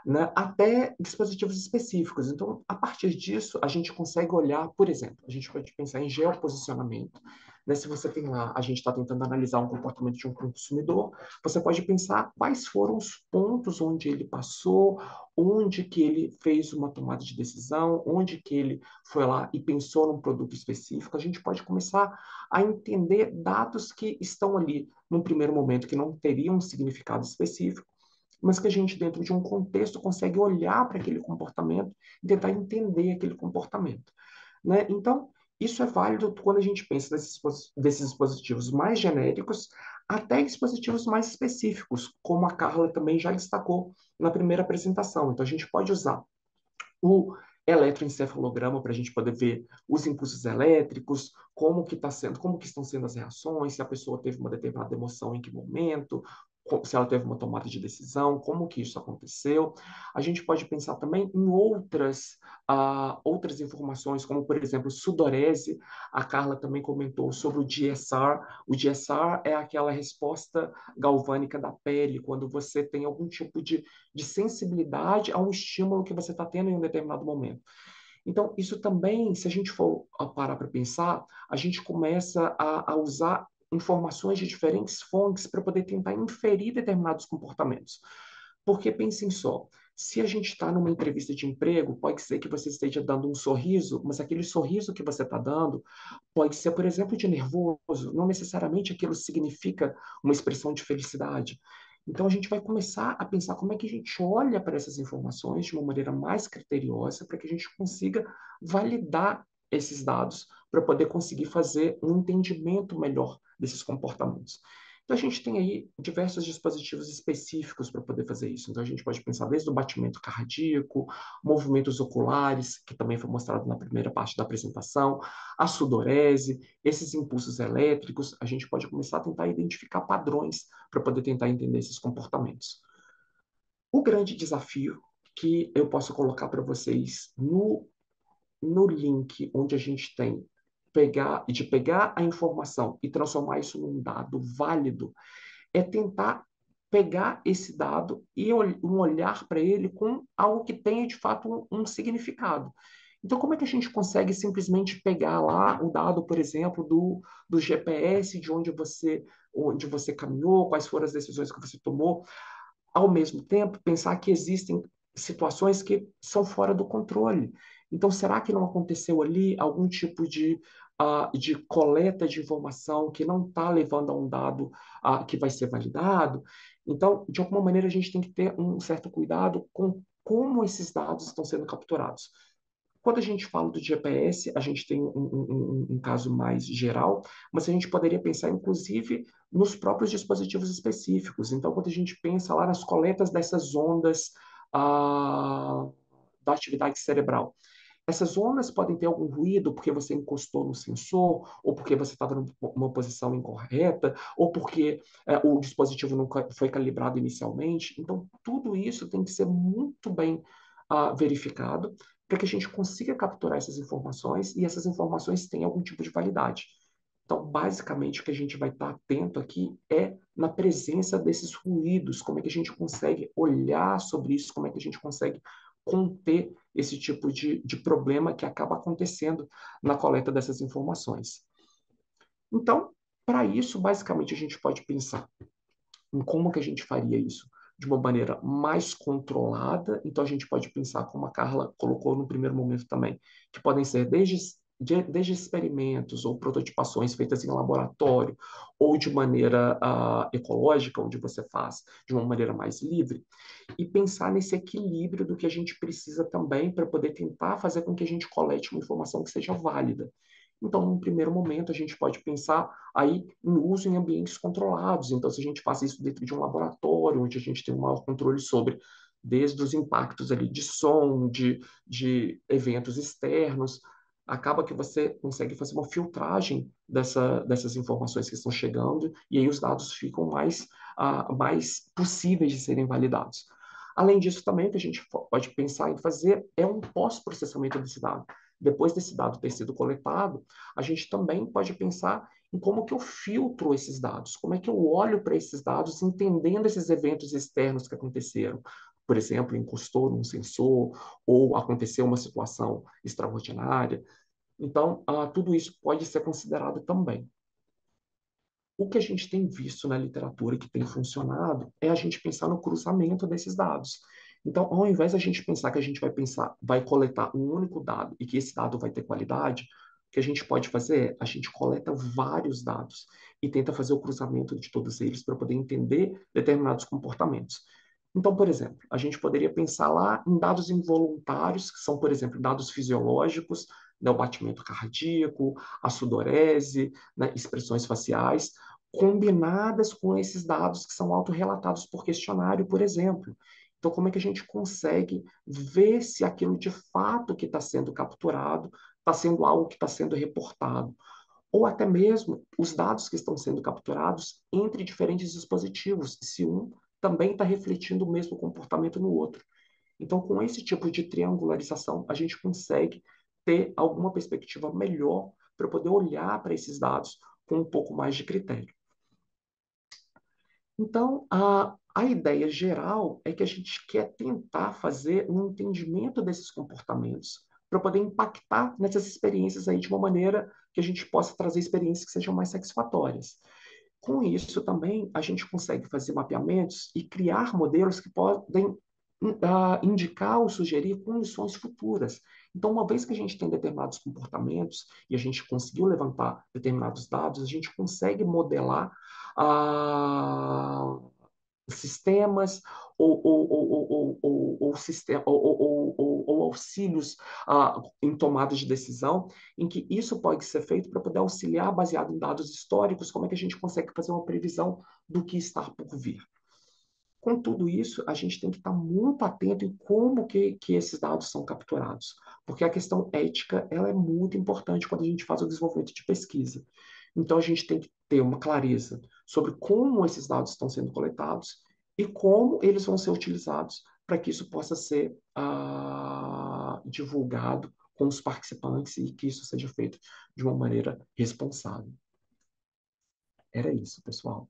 né, até dispositivos específicos. Então, a partir disso, a gente consegue olhar, por exemplo, a gente pode pensar em geoposicionamento. Né? Se você tem lá, a gente está tentando analisar um comportamento de um consumidor, você pode pensar quais foram os pontos onde ele passou, onde que ele fez uma tomada de decisão, onde que ele foi lá e pensou num produto específico. A gente pode começar a entender dados que estão ali num primeiro momento que não teriam um significado específico, mas que a gente, dentro de um contexto, consegue olhar para aquele comportamento e tentar entender aquele comportamento. Né? Então, isso é válido quando a gente pensa desses dispositivos mais genéricos até dispositivos mais específicos, como a Carla também já destacou na primeira apresentação. Então, a gente pode usar o eletroencefalograma para a gente poder ver os impulsos elétricos, como que estão sendo as reações, se a pessoa teve uma determinada emoção em que momento, se ela teve uma tomada de decisão, como que isso aconteceu. A gente pode pensar também em outras informações, como, por exemplo, sudorese. A Carla também comentou sobre o GSR. O GSR é aquela resposta galvânica da pele, quando você tem algum tipo de sensibilidade a um estímulo que você está tendo em um determinado momento. Então, isso também, se a gente for parar para pensar, a gente começa a usar informações de diferentes fontes para poder tentar inferir determinados comportamentos. Porque pensem só, se a gente está numa entrevista de emprego, pode ser que você esteja dando um sorriso, mas aquele sorriso que você está dando pode ser, por exemplo, de nervoso, não necessariamente aquilo significa uma expressão de felicidade. Então, a gente vai começar a pensar como é que a gente olha para essas informações de uma maneira mais criteriosa para que a gente consiga validar esses dados para poder conseguir fazer um entendimento melhor desses comportamentos. Então, a gente tem aí diversos dispositivos específicos para poder fazer isso. Então, a gente pode pensar desde o batimento cardíaco, movimentos oculares, que também foi mostrado na primeira parte da apresentação, a sudorese, esses impulsos elétricos. A gente pode começar a tentar identificar padrões para poder tentar entender esses comportamentos. O grande desafio que eu posso colocar para vocês no link onde a gente tem pegar a informação e transformar isso num dado válido, é tentar pegar esse dado e um olhar para ele com algo que tenha de fato um significado. Então, como é que a gente consegue simplesmente pegar lá o dado, por exemplo, do GPS, de onde você caminhou, quais foram as decisões que você tomou, ao mesmo tempo, pensar que existem situações que são fora do controle. Então, será que não aconteceu ali algum tipo de coleta de informação que não está levando a um dado que vai ser validado? Então, de alguma maneira, a gente tem que ter um certo cuidado com como esses dados estão sendo capturados. Quando a gente fala do GPS, a gente tem um caso mais geral, mas a gente poderia pensar, inclusive, nos próprios dispositivos específicos. Então, quando a gente pensa lá nas coletas dessas ondas da atividade cerebral, essas ondas podem ter algum ruído porque você encostou no sensor, ou porque você estava numa posição incorreta, ou porque o dispositivo não foi calibrado inicialmente. Então, tudo isso tem que ser muito bem verificado para que a gente consiga capturar essas informações e essas informações tenham algum tipo de validade. Então, basicamente, o que a gente vai estar atento aqui é na presença desses ruídos, como é que a gente consegue olhar sobre isso, como é que a gente consegue conter esse tipo de problema que acaba acontecendo na coleta dessas informações. Então, para isso, basicamente, a gente pode pensar em como que a gente faria isso de uma maneira mais controlada. Então, a gente pode pensar, como a Carla colocou no primeiro momento também, que podem ser desde experimentos ou prototipações feitas em laboratório, ou de maneira ecológica, onde você faz de uma maneira mais livre, e pensar nesse equilíbrio do que a gente precisa também para poder tentar fazer com que a gente colete uma informação que seja válida. Então, num primeiro momento, a gente pode pensar aí em uso em ambientes controlados. Então, se a gente faz isso dentro de um laboratório, onde a gente tem um maior controle sobre, desde os impactos ali de som, de eventos externos, acaba que você consegue fazer uma filtragem dessas informações que estão chegando, e aí os dados ficam mais possíveis de serem validados. Além disso, também, o que a gente pode pensar em fazer é um pós-processamento desse dado. Depois desse dado ter sido coletado, a gente também pode pensar em como que eu filtro esses dados, como é que eu olho para esses dados, entendendo esses eventos externos que aconteceram. Por exemplo, encostou num sensor, ou aconteceu uma situação extraordinária. Então, tudo isso pode ser considerado também. O que a gente tem visto na literatura que tem funcionado é a gente pensar no cruzamento desses dados. Então, ao invés da gente pensar que a gente vai coletar um único dado e que esse dado vai ter qualidade, o que a gente pode fazer é a gente coleta vários dados e tenta fazer o cruzamento de todos eles para poder entender determinados comportamentos. Então, por exemplo, a gente poderia pensar lá em dados involuntários, que são, por exemplo, dados fisiológicos, né, o batimento cardíaco, a sudorese, né, expressões faciais, combinadas com esses dados que são autorrelatados por questionário, por exemplo. Então, como é que a gente consegue ver se aquilo de fato que está sendo capturado está sendo algo que está sendo reportado? Ou até mesmo os dados que estão sendo capturados entre diferentes dispositivos, se um também está refletindo o mesmo comportamento no outro. Então, com esse tipo de triangularização, a gente consegue ter alguma perspectiva melhor para poder olhar para esses dados com um pouco mais de critério. Então, a ideia geral é que a gente quer tentar fazer um entendimento desses comportamentos para poder impactar nessas experiências aí de uma maneira que a gente possa trazer experiências que sejam mais satisfatórias. Com isso também, a gente consegue fazer mapeamentos e criar modelos que podem indicar ou sugerir condições futuras. Então, uma vez que a gente tem determinados comportamentos e a gente conseguiu levantar determinados dados, a gente consegue modelar sistemas ou auxílios em tomada de decisão, em que isso pode ser feito para poder auxiliar, baseado em dados históricos, como é que a gente consegue fazer uma previsão do que está por vir. Com tudo isso, a gente tem que estar muito atento em como que esses dados são capturados, porque a questão ética ela é muito importante quando a gente faz o desenvolvimento de pesquisa. Então, a gente tem que ter uma clareza sobre como esses dados estão sendo coletados e como eles vão ser utilizados para que isso possa ser divulgado com os participantes e que isso seja feito de uma maneira responsável. Era isso, pessoal.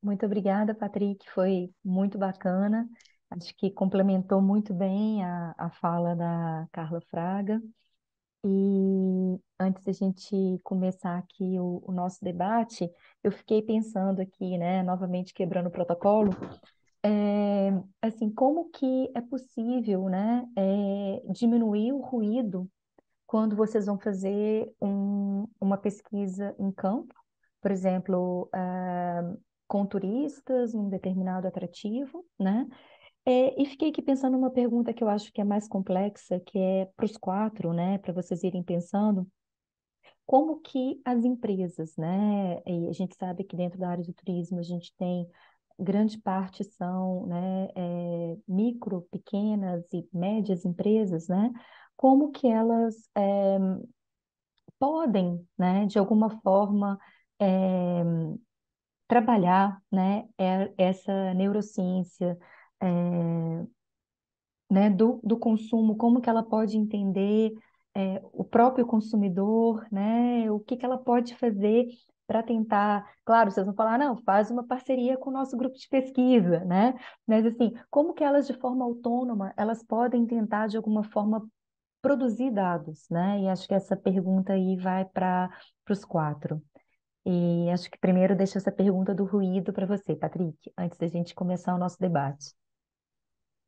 Muito obrigada, Patrick. Foi muito bacana. Acho que complementou muito bem a fala da Carla Fraga. E antes da gente começar aqui o nosso debate, eu fiquei pensando aqui, né, novamente quebrando o protocolo, assim, como que é possível, né, diminuir o ruído quando vocês vão fazer uma pesquisa em campo, por exemplo, com turistas, um determinado atrativo, né? E fiquei aqui pensando numa pergunta que eu acho que é mais complexa, que é para os quatro, né? Para vocês irem pensando, como que as empresas, né? E a gente sabe que dentro da área do turismo a gente tem grande parte são, né, micro, pequenas e médias empresas, né? Como que elas podem, né, de alguma forma, eh, trabalhar, né, essa neurociência, né, do consumo, como que ela pode entender o próprio consumidor, né, o que que ela pode fazer para tentar, claro, vocês vão falar, não, faz uma parceria com o nosso grupo de pesquisa, né, mas assim, como que elas de forma autônoma, elas podem tentar de alguma forma produzir dados, né, e acho que essa pergunta aí vai para os quatro. E acho que primeiro deixo essa pergunta do ruído para você, Patrick, antes da gente começar o nosso debate.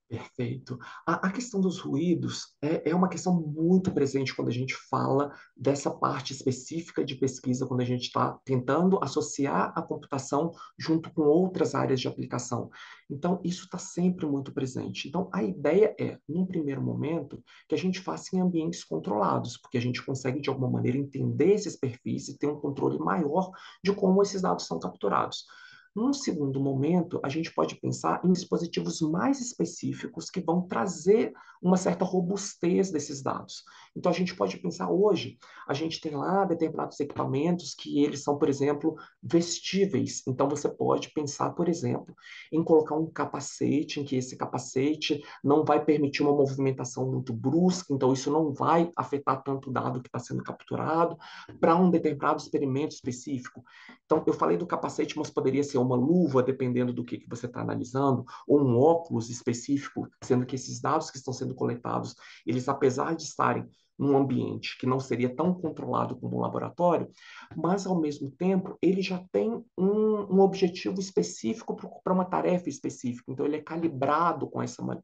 Perfeito. A questão dos ruídos é uma questão muito presente quando a gente fala dessa parte específica de pesquisa, quando a gente está tentando associar a computação junto com outras áreas de aplicação. Então, isso está sempre muito presente. Então, a ideia é, num primeiro momento, que a gente faça em ambientes controlados, porque a gente consegue, de alguma maneira, entender esses perfis e ter um controle maior de como esses dados são capturados. Num segundo momento, a gente pode pensar em dispositivos mais específicos que vão trazer uma certa robustez desses dados. Então, a gente pode pensar hoje, a gente tem lá determinados equipamentos que eles são, por exemplo, vestíveis. Então, você pode pensar, por exemplo, em colocar um capacete, em que esse capacete não vai permitir uma movimentação muito brusca, então isso não vai afetar tanto o dado que está sendo capturado para um determinado experimento específico. Então, eu falei do capacete, mas poderia ser uma luva, dependendo do que você está analisando, ou um óculos específico, sendo que esses dados que estão sendo coletados, eles, apesar de estarem num ambiente que não seria tão controlado como um laboratório, mas, ao mesmo tempo, ele já tem um objetivo específico para uma tarefa específica. Então, ele é calibrado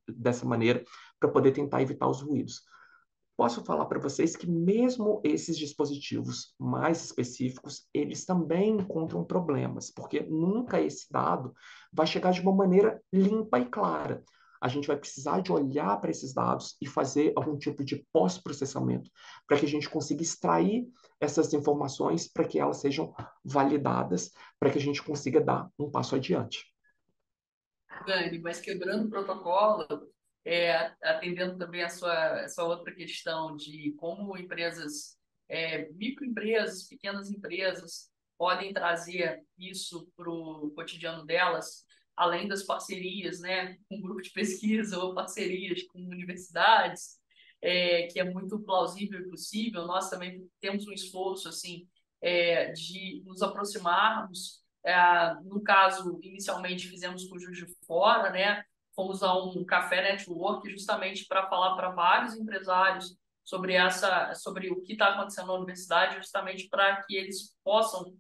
dessa maneira para poder tentar evitar os ruídos. Posso falar para vocês que mesmo esses dispositivos mais específicos, eles também encontram problemas, porque nunca esse dado vai chegar de uma maneira limpa e clara. A gente vai precisar de olhar para esses dados e fazer algum tipo de pós-processamento para que a gente consiga extrair essas informações para que elas sejam validadas, para que a gente consiga dar um passo adiante. Dani, mas quebrando o protocolo, atendendo também a sua outra questão de como empresas, microempresas, pequenas empresas, podem trazer isso para o cotidiano delas, além das parcerias, né, com grupo de pesquisa ou parcerias com universidades, que é muito plausível e possível. Nós também temos um esforço assim, de nos aproximarmos. No caso, inicialmente fizemos com o Juiz de Fora, né? Fomos a um café network justamente para falar para vários empresários sobre o que está acontecendo na universidade, justamente para que eles possam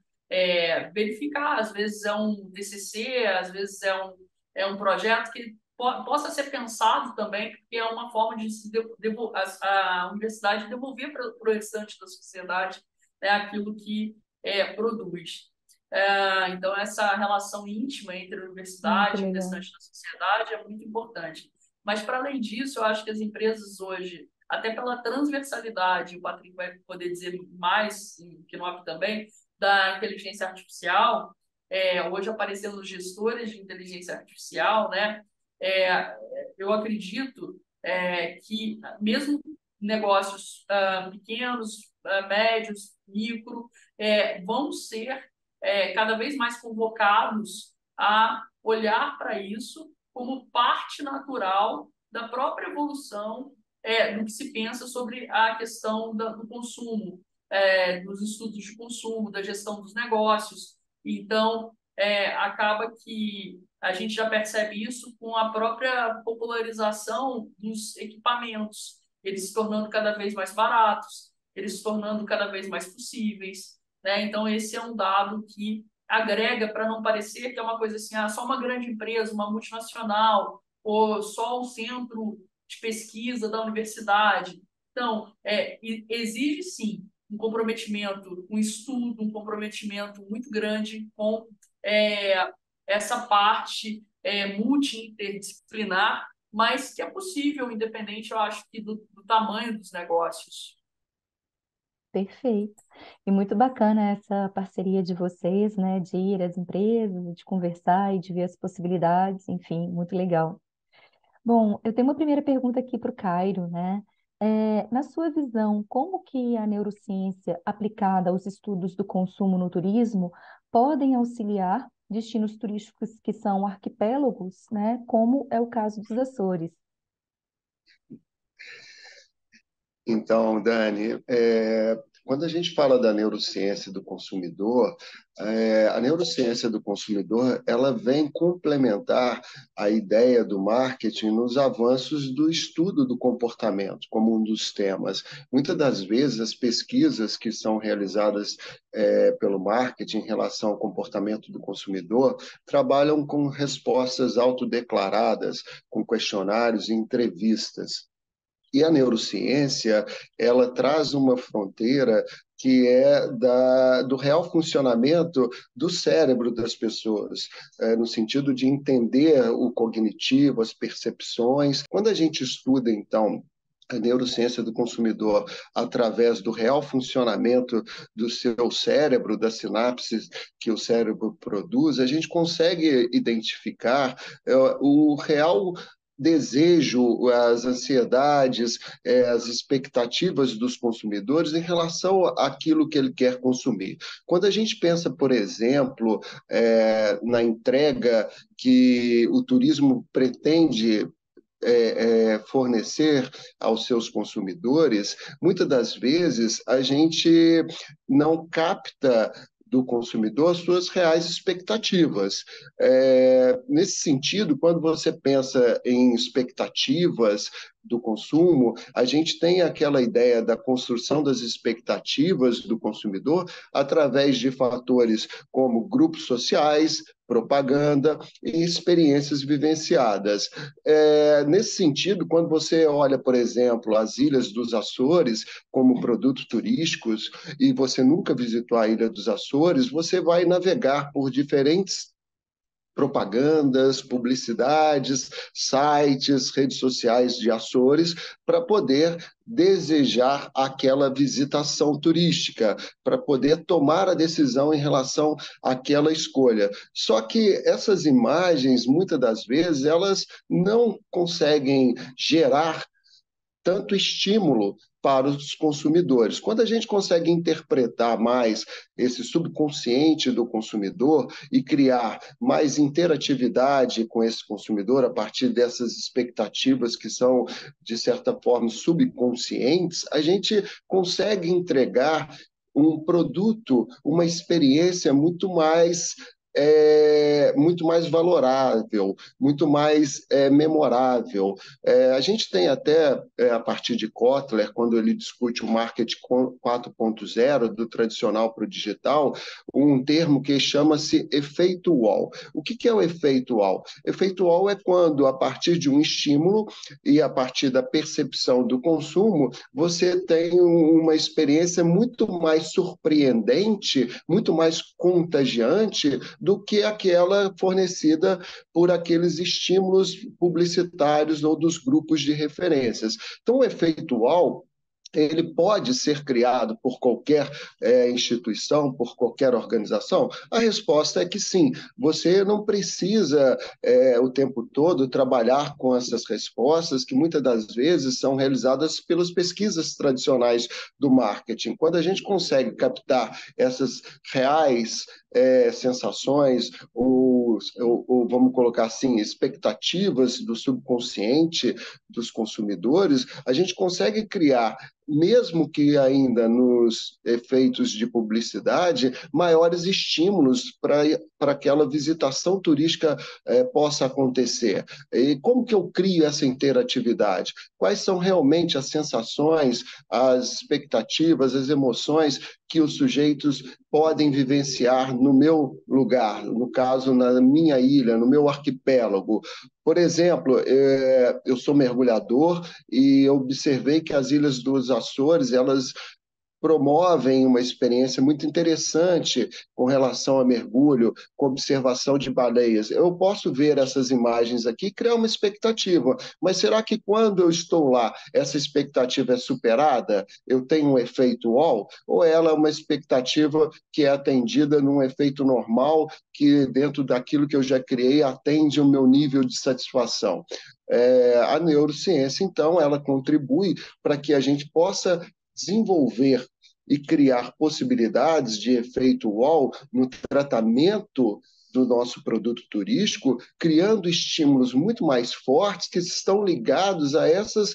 verificar. Às vezes é um DCC, às vezes é um projeto que possa ser pensado também, porque é uma forma de a universidade devolver para o restante da sociedade, né, aquilo que produz. Então, essa relação íntima entre a Muito universidade e o legal. restante da sociedade é muito importante. Mas, para além disso, eu acho que as empresas hoje, até pela transversalidade, o Patrick vai poder dizer mais, que não também, da inteligência artificial, hoje aparecendo os gestores de inteligência artificial, né? É, eu acredito que mesmo negócios pequenos, médios, micro, vão ser cada vez mais convocados a olhar para isso como parte natural da própria evolução do que se pensa sobre a questão do consumo, dos estudos de consumo, da gestão dos negócios. Então, acaba que a gente já percebe isso com a própria popularização dos equipamentos, eles se tornando cada vez mais baratos, eles se tornando cada vez mais possíveis, né? Então, esse é um dado que agrega para não parecer que é uma coisa assim, só uma grande empresa, uma multinacional, ou só um centro de pesquisa da universidade. Então, exige sim um comprometimento, um estudo, um comprometimento muito grande com é, essa parte multi-interdisciplinar, mas que é possível, independente, eu acho que do tamanho dos negócios. Perfeito. E muito bacana essa parceria de vocês, né, de ir às empresas, de conversar e de ver as possibilidades, enfim, muito legal. Bom, eu tenho uma primeira pergunta aqui para o Cairo, né? Na sua visão, como que a neurociência aplicada aos estudos do consumo no turismo podem auxiliar destinos turísticos que são arquipélagos, né? Como é o caso dos Açores? Então, Dani, quando a gente fala da neurociência do consumidor, a neurociência do consumidor ela vem complementar a ideia do marketing nos avanços do estudo do comportamento, como um dos temas. Muitas das vezes, as pesquisas que são realizadas pelo marketing em relação ao comportamento do consumidor trabalham com respostas autodeclaradas, com questionários e entrevistas. E a neurociência, ela traz uma fronteira que é do real funcionamento do cérebro das pessoas, no sentido de entender o cognitivo, as percepções. Quando a gente estuda, então, a neurociência do consumidor através do real funcionamento do seu cérebro, das sinapses que o cérebro produz, a gente consegue identificar o real desejo, as ansiedades, as expectativas dos consumidores em relação àquilo que ele quer consumir. Quando a gente pensa, por exemplo, na entrega que o turismo pretende fornecer aos seus consumidores, muitas das vezes a gente não capta do consumidor suas reais expectativas. Nesse sentido, quando você pensa em expectativas do consumo, a gente tem aquela ideia da construção das expectativas do consumidor através de fatores como grupos sociais, propaganda e experiências vivenciadas. Nesse sentido, quando você olha, por exemplo, as Ilhas dos Açores como produtos turísticos e você nunca visitou a Ilha dos Açores, você vai navegar por diferentes propagandas, publicidades, sites, redes sociais de Açores, para poder desejar aquela visitação turística, para poder tomar a decisão em relação àquela escolha. Só que essas imagens, muitas das vezes, elas não conseguem gerar tanto estímulo para os consumidores. Quando a gente consegue interpretar mais esse subconsciente do consumidor e criar mais interatividade com esse consumidor a partir dessas expectativas que são, de certa forma, subconscientes, a gente consegue entregar um produto, uma experiência muito mais muito mais valorável, muito mais memorável. A gente tem até, a partir de Kotler, quando ele discute o marketing 4.0, do tradicional para o digital, um termo que chama-se efeito wall. O que é o efeito wall? Efeito wall é quando, a partir de um estímulo e a partir da percepção do consumo, você tem uma experiência muito mais surpreendente, muito mais contagiante do que aquela fornecida por aqueles estímulos publicitários ou dos grupos de referências. Então, o efeito wall ele pode ser criado por qualquer instituição, por qualquer organização? A resposta é que sim. Você não precisa o tempo todo trabalhar com essas respostas que muitas das vezes são realizadas pelas pesquisas tradicionais do marketing. Quando a gente consegue captar essas reais sensações ou, vamos colocar assim, expectativas do subconsciente dos consumidores, a gente consegue criar, mesmo que ainda nos efeitos de publicidade, maiores estímulos para aquela visitação turística possa acontecer. E como que eu crio essa interatividade? Quais são realmente as sensações, as expectativas, as emoções que os sujeitos podem vivenciar no meu lugar, no caso, na minha ilha, no meu arquipélago? Por exemplo, eu sou mergulhador e observei que as ilhas dos Açores, elas promovem uma experiência muito interessante com relação a mergulho, com observação de baleias. Eu posso ver essas imagens aqui e criar uma expectativa, mas será que quando eu estou lá, essa expectativa é superada? Eu tenho um efeito wall? Ou ela é uma expectativa que é atendida num efeito normal, que dentro daquilo que eu já criei atende o meu nível de satisfação? A neurociência, então, ela contribui para que a gente possa desenvolver e criar possibilidades de efeito wall no tratamento do nosso produto turístico, criando estímulos muito mais fortes que estão ligados a essas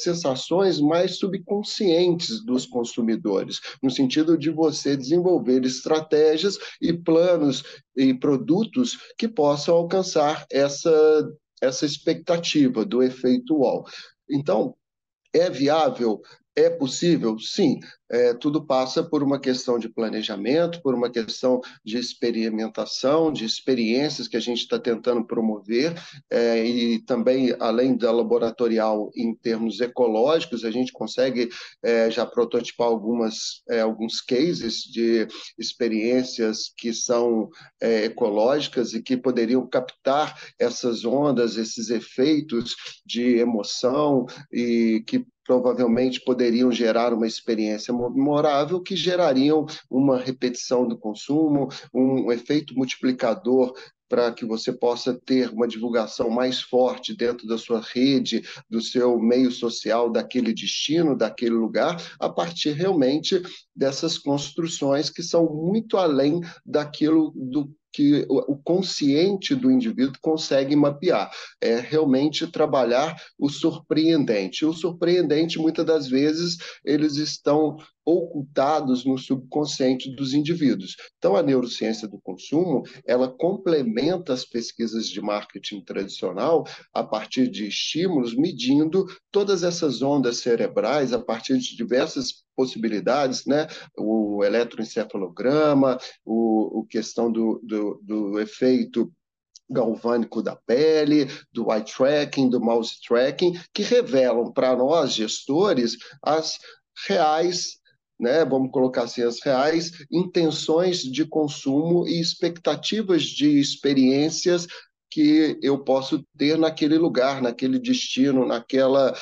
sensações mais subconscientes dos consumidores, no sentido de você desenvolver estratégias e planos e produtos que possam alcançar essa expectativa do efeito wall. Então, é viável? É possível? Sim. Tudo passa por uma questão de planejamento, por uma questão de experimentação, de experiências que a gente está tentando promover, e também, além da laboratorial, em termos ecológicos, a gente consegue já prototipar alguns cases de experiências que são ecológicas e que poderiam captar essas ondas, esses efeitos de emoção e que provavelmente poderiam gerar uma experiência memorável que gerariam uma repetição do consumo, um efeito multiplicador para que você possa ter uma divulgação mais forte dentro da sua rede, do seu meio social, daquele destino, daquele lugar, a partir realmente dessas construções que são muito além daquilo que o consciente do indivíduo consegue mapear. É realmente trabalhar o surpreendente. O surpreendente, muitas das vezes, eles estão ocultados no subconsciente dos indivíduos. Então, a neurociência do consumo, ela complementa as pesquisas de marketing tradicional a partir de estímulos, medindo todas essas ondas cerebrais a partir de diversas possibilidades, né? O eletroencefalograma, a questão do efeito galvânico da pele, do eye tracking, do mouse tracking, que revelam para nós, gestores, as reais, né, vamos colocar assim, as reais intenções de consumo e expectativas de experiências que eu posso ter naquele lugar, naquele destino, naquela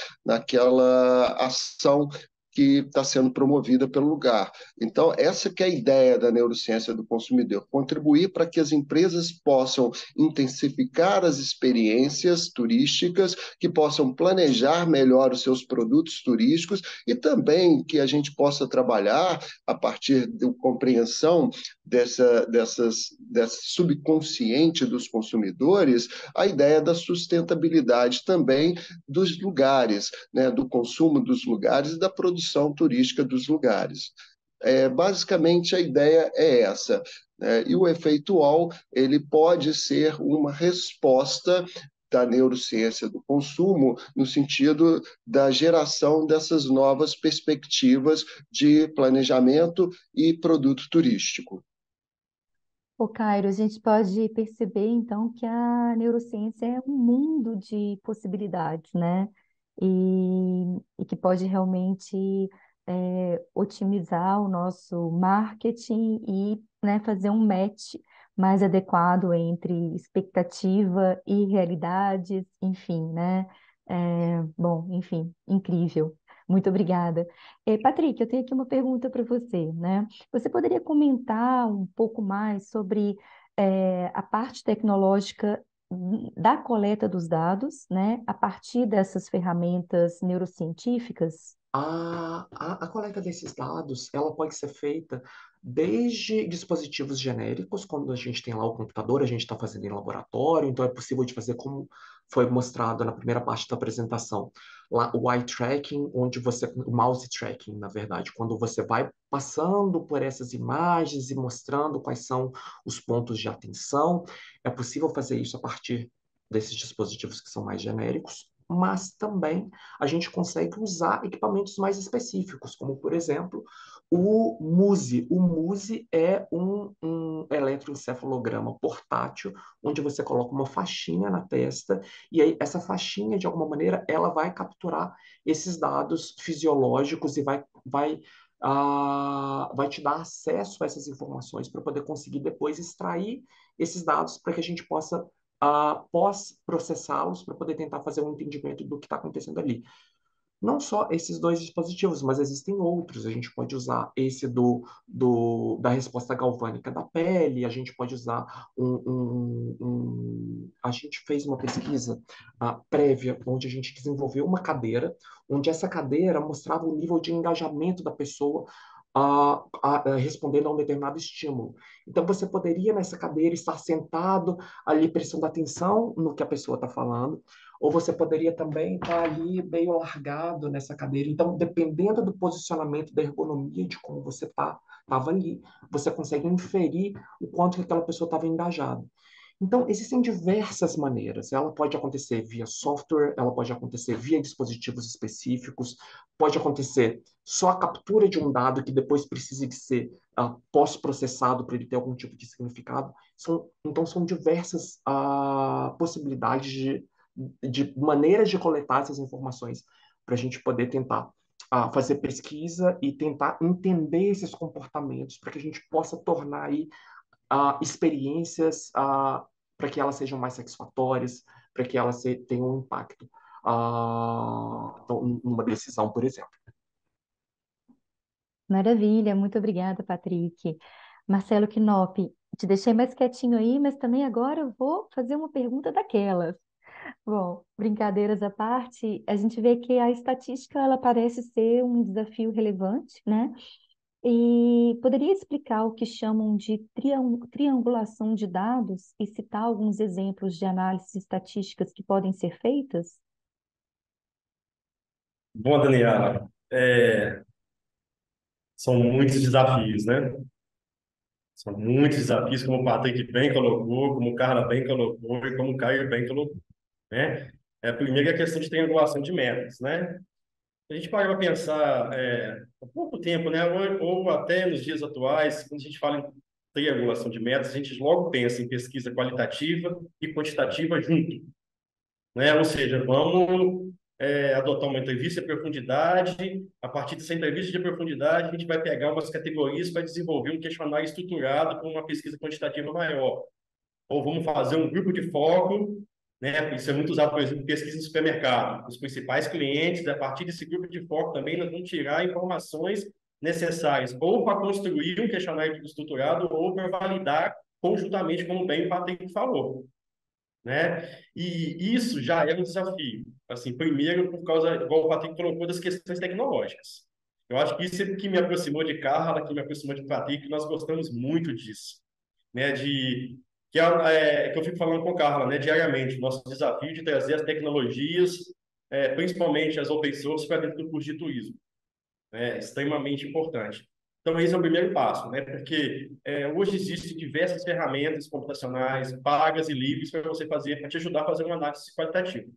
ação que está sendo promovida pelo lugar. Então, essa que é a ideia da neurociência do consumidor, contribuir para que as empresas possam intensificar as experiências turísticas, que possam planejar melhor os seus produtos turísticos e também que a gente possa trabalhar a partir da compreensão dessa subconsciente dos consumidores, a ideia da sustentabilidade também dos lugares, né, do consumo dos lugares e da produção turística dos lugares. Basicamente, a ideia é essa, né? E o efeito Wall, ele pode ser uma resposta da neurociência do consumo no sentido da geração dessas novas perspectivas de planejamento e produto turístico. Ô, Cairo, a gente pode perceber, então, que a neurociência é um mundo de possibilidades, né? E que pode realmente otimizar o nosso marketing e, né, fazer um match mais adequado entre expectativa e realidades, enfim, né? Bom, enfim, incrível. Muito obrigada. Patrick, eu tenho aqui uma pergunta para você, né? Você poderia comentar um pouco mais sobre a parte tecnológica da coleta dos dados, né, a partir dessas ferramentas neurocientíficas? A coleta desses dados, ela pode ser feita desde dispositivos genéricos, quando a gente tem lá o computador, a gente está fazendo em laboratório, então é possível de fazer como foi mostrado na primeira parte da apresentação. Lá o eye tracking, o mouse tracking, na verdade, quando você vai passando por essas imagens e mostrando quais são os pontos de atenção, é possível fazer isso a partir desses dispositivos que são mais genéricos, mas também a gente consegue usar equipamentos mais específicos, como, por exemplo, o MUSE. O MUSE é um eletroencefalograma portátil, onde você coloca uma faixinha na testa, e aí essa faixinha, de alguma maneira, ela vai capturar esses dados fisiológicos e vai te dar acesso a essas informações para poder conseguir depois extrair esses dados para que a gente possa pós-processá-los para poder tentar fazer um entendimento do que está acontecendo ali. Não só esses dois dispositivos, mas existem outros. A gente pode usar esse da resposta galvânica da pele, a gente pode usar A gente fez uma pesquisa prévia, onde a gente desenvolveu uma cadeira, onde essa cadeira mostrava o nível de engajamento da pessoa respondendo a um determinado estímulo. Então, você poderia, nessa cadeira, estar sentado ali, prestando atenção no que a pessoa está falando, ou você poderia também estar ali meio largado nessa cadeira. Então, dependendo do posicionamento, da ergonomia, de como você estava ali, você consegue inferir o quanto que aquela pessoa estava engajada. Então, existem diversas maneiras. Ela pode acontecer via software, ela pode acontecer via dispositivos específicos, pode acontecer só a captura de um dado que depois precisa de ser pós-processado para ele ter algum tipo de significado. Então, são diversas possibilidades de maneiras de coletar essas informações para a gente poder tentar fazer pesquisa e tentar entender esses comportamentos para que a gente possa tornar aí experiências para que elas sejam mais satisfatórias, para que elas tenham um impacto numa decisão, por exemplo. Maravilha, muito obrigada, Patrick. Marcelo Knop, te deixei mais quietinho aí, mas também agora eu vou fazer uma pergunta daquelas. Bom, brincadeiras à parte, a gente vê que a estatística ela parece ser um desafio relevante, né? E poderia explicar o que chamam de triangulação de dados e citar alguns exemplos de análises estatísticas que podem ser feitas? Bom, Daniela, são muitos desafios, né? São muitos desafios, como o Patrick bem colocou, como o Carla bem colocou e como o Caio bem colocou, né? Primeiro, é a questão de triangulação de metas, né? A gente para para pensar há pouco tempo, né? Ou até nos dias atuais, quando a gente fala em triangulação de metas, a gente logo pensa em pesquisa qualitativa e quantitativa junto, né? Ou seja, vamos adotar uma entrevista de profundidade. A partir dessa entrevista de profundidade, a gente vai pegar umas categorias para desenvolver um questionário estruturado com uma pesquisa quantitativa maior. Ou vamos fazer um grupo de foco, né? Isso é muito usado, por exemplo, em pesquisa em supermercado. Os principais clientes, a partir desse grupo de foco também, nós vamos tirar informações necessárias, ou para construir um questionário estruturado, ou para validar conjuntamente, como bem o Patrick falou, né? E isso já é um desafio. Assim, primeiro, por causa, igual o Patrick colocou, das questões tecnológicas. Eu acho que isso é que me aproximou de Carla, que me aproximou de Patrick, nós gostamos muito disso, né? Que eu fico falando com Carla, né, diariamente, nosso desafio de trazer as tecnologias, principalmente as open source, para dentro do curso de turismo. É extremamente importante. Então, esse é o primeiro passo, né? Porque hoje existem diversas ferramentas computacionais pagas e livres para você fazer, para te ajudar a fazer uma análise qualitativa,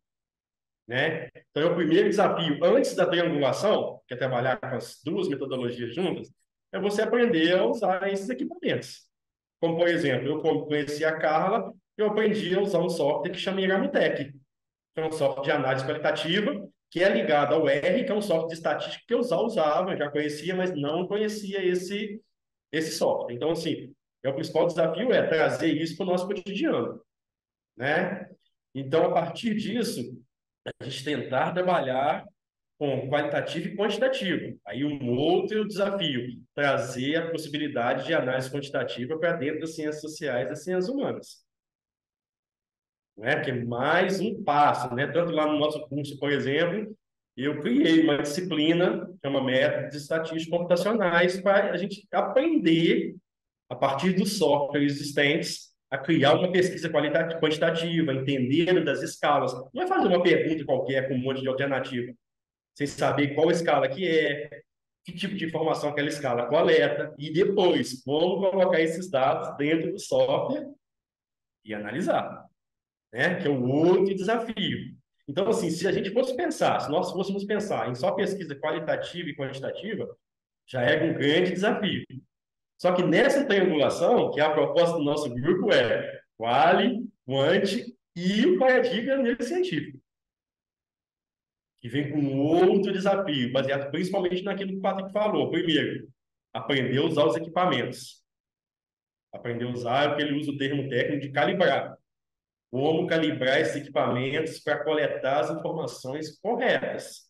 né? Então, é o primeiro desafio, antes da triangulação, que é trabalhar com as duas metodologias juntas, é você aprender a usar esses equipamentos. Como, por exemplo, eu conheci a Carla, eu aprendi a usar um software que chama Iramutec, que é um software de análise qualitativa, que é ligado ao R, que é um software de estatística que eu já usava, já conhecia, mas não conhecia esse software. Então, assim, o principal desafio é trazer isso para o nosso cotidiano, né? Então, a partir disso, a gente tentar trabalhar com qualitativo e quantitativo. Aí um outro desafio, trazer a possibilidade de análise quantitativa para dentro das ciências sociais e das ciências humanas. Né? Que é mais um passo, né? Tanto lá no nosso curso, por exemplo, eu criei uma disciplina, que é uma método de estatísticas computacionais, para a gente aprender, a partir dos softwares existentes, a criar uma pesquisa quantitativa, entendendo das escalas. Não é fazer uma pergunta qualquer com um monte de alternativa, sem saber qual escala que é, que tipo de informação aquela escala coleta, e depois, como colocar esses dados dentro do software e analisar, né? Que é o outro desafio. Então, assim, se a gente fosse pensar, se nós fôssemos pensar em só pesquisa qualitativa e quantitativa, já é um grande desafio. Só que nessa triangulação, que é a proposta do nosso grupo é quali, quanti e o paradigma neurocientífico, que vem com outro desafio, baseado principalmente naquilo que o Patrick falou. Primeiro, aprender a usar os equipamentos. Aprender a usar é o que ele usa o termo técnico de calibrar. Como calibrar esses equipamentos para coletar as informações corretas.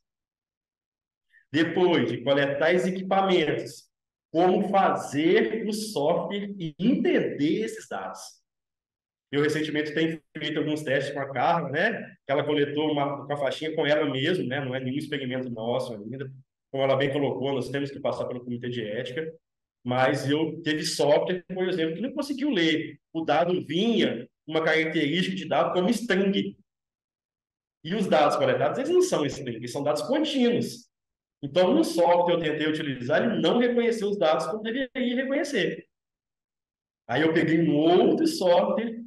Depois de coletar esses equipamentos, como fazer o software e entender esses dados. Eu recentemente tenho feito alguns testes com a Carla, né? Que ela coletou uma faixinha com ela mesmo, né? Não é nenhum experimento nosso ainda. Como ela bem colocou, nós temos que passar pelo comitê de ética. Mas eu teve software, por exemplo, que não conseguiu ler. O dado vinha uma característica de dado como string. E os dados coletados, eles não são string, eles são dados contínuos. Então, no software que eu tentei utilizar, ele não reconheceu os dados como deveria reconhecer. Aí eu peguei um outro software,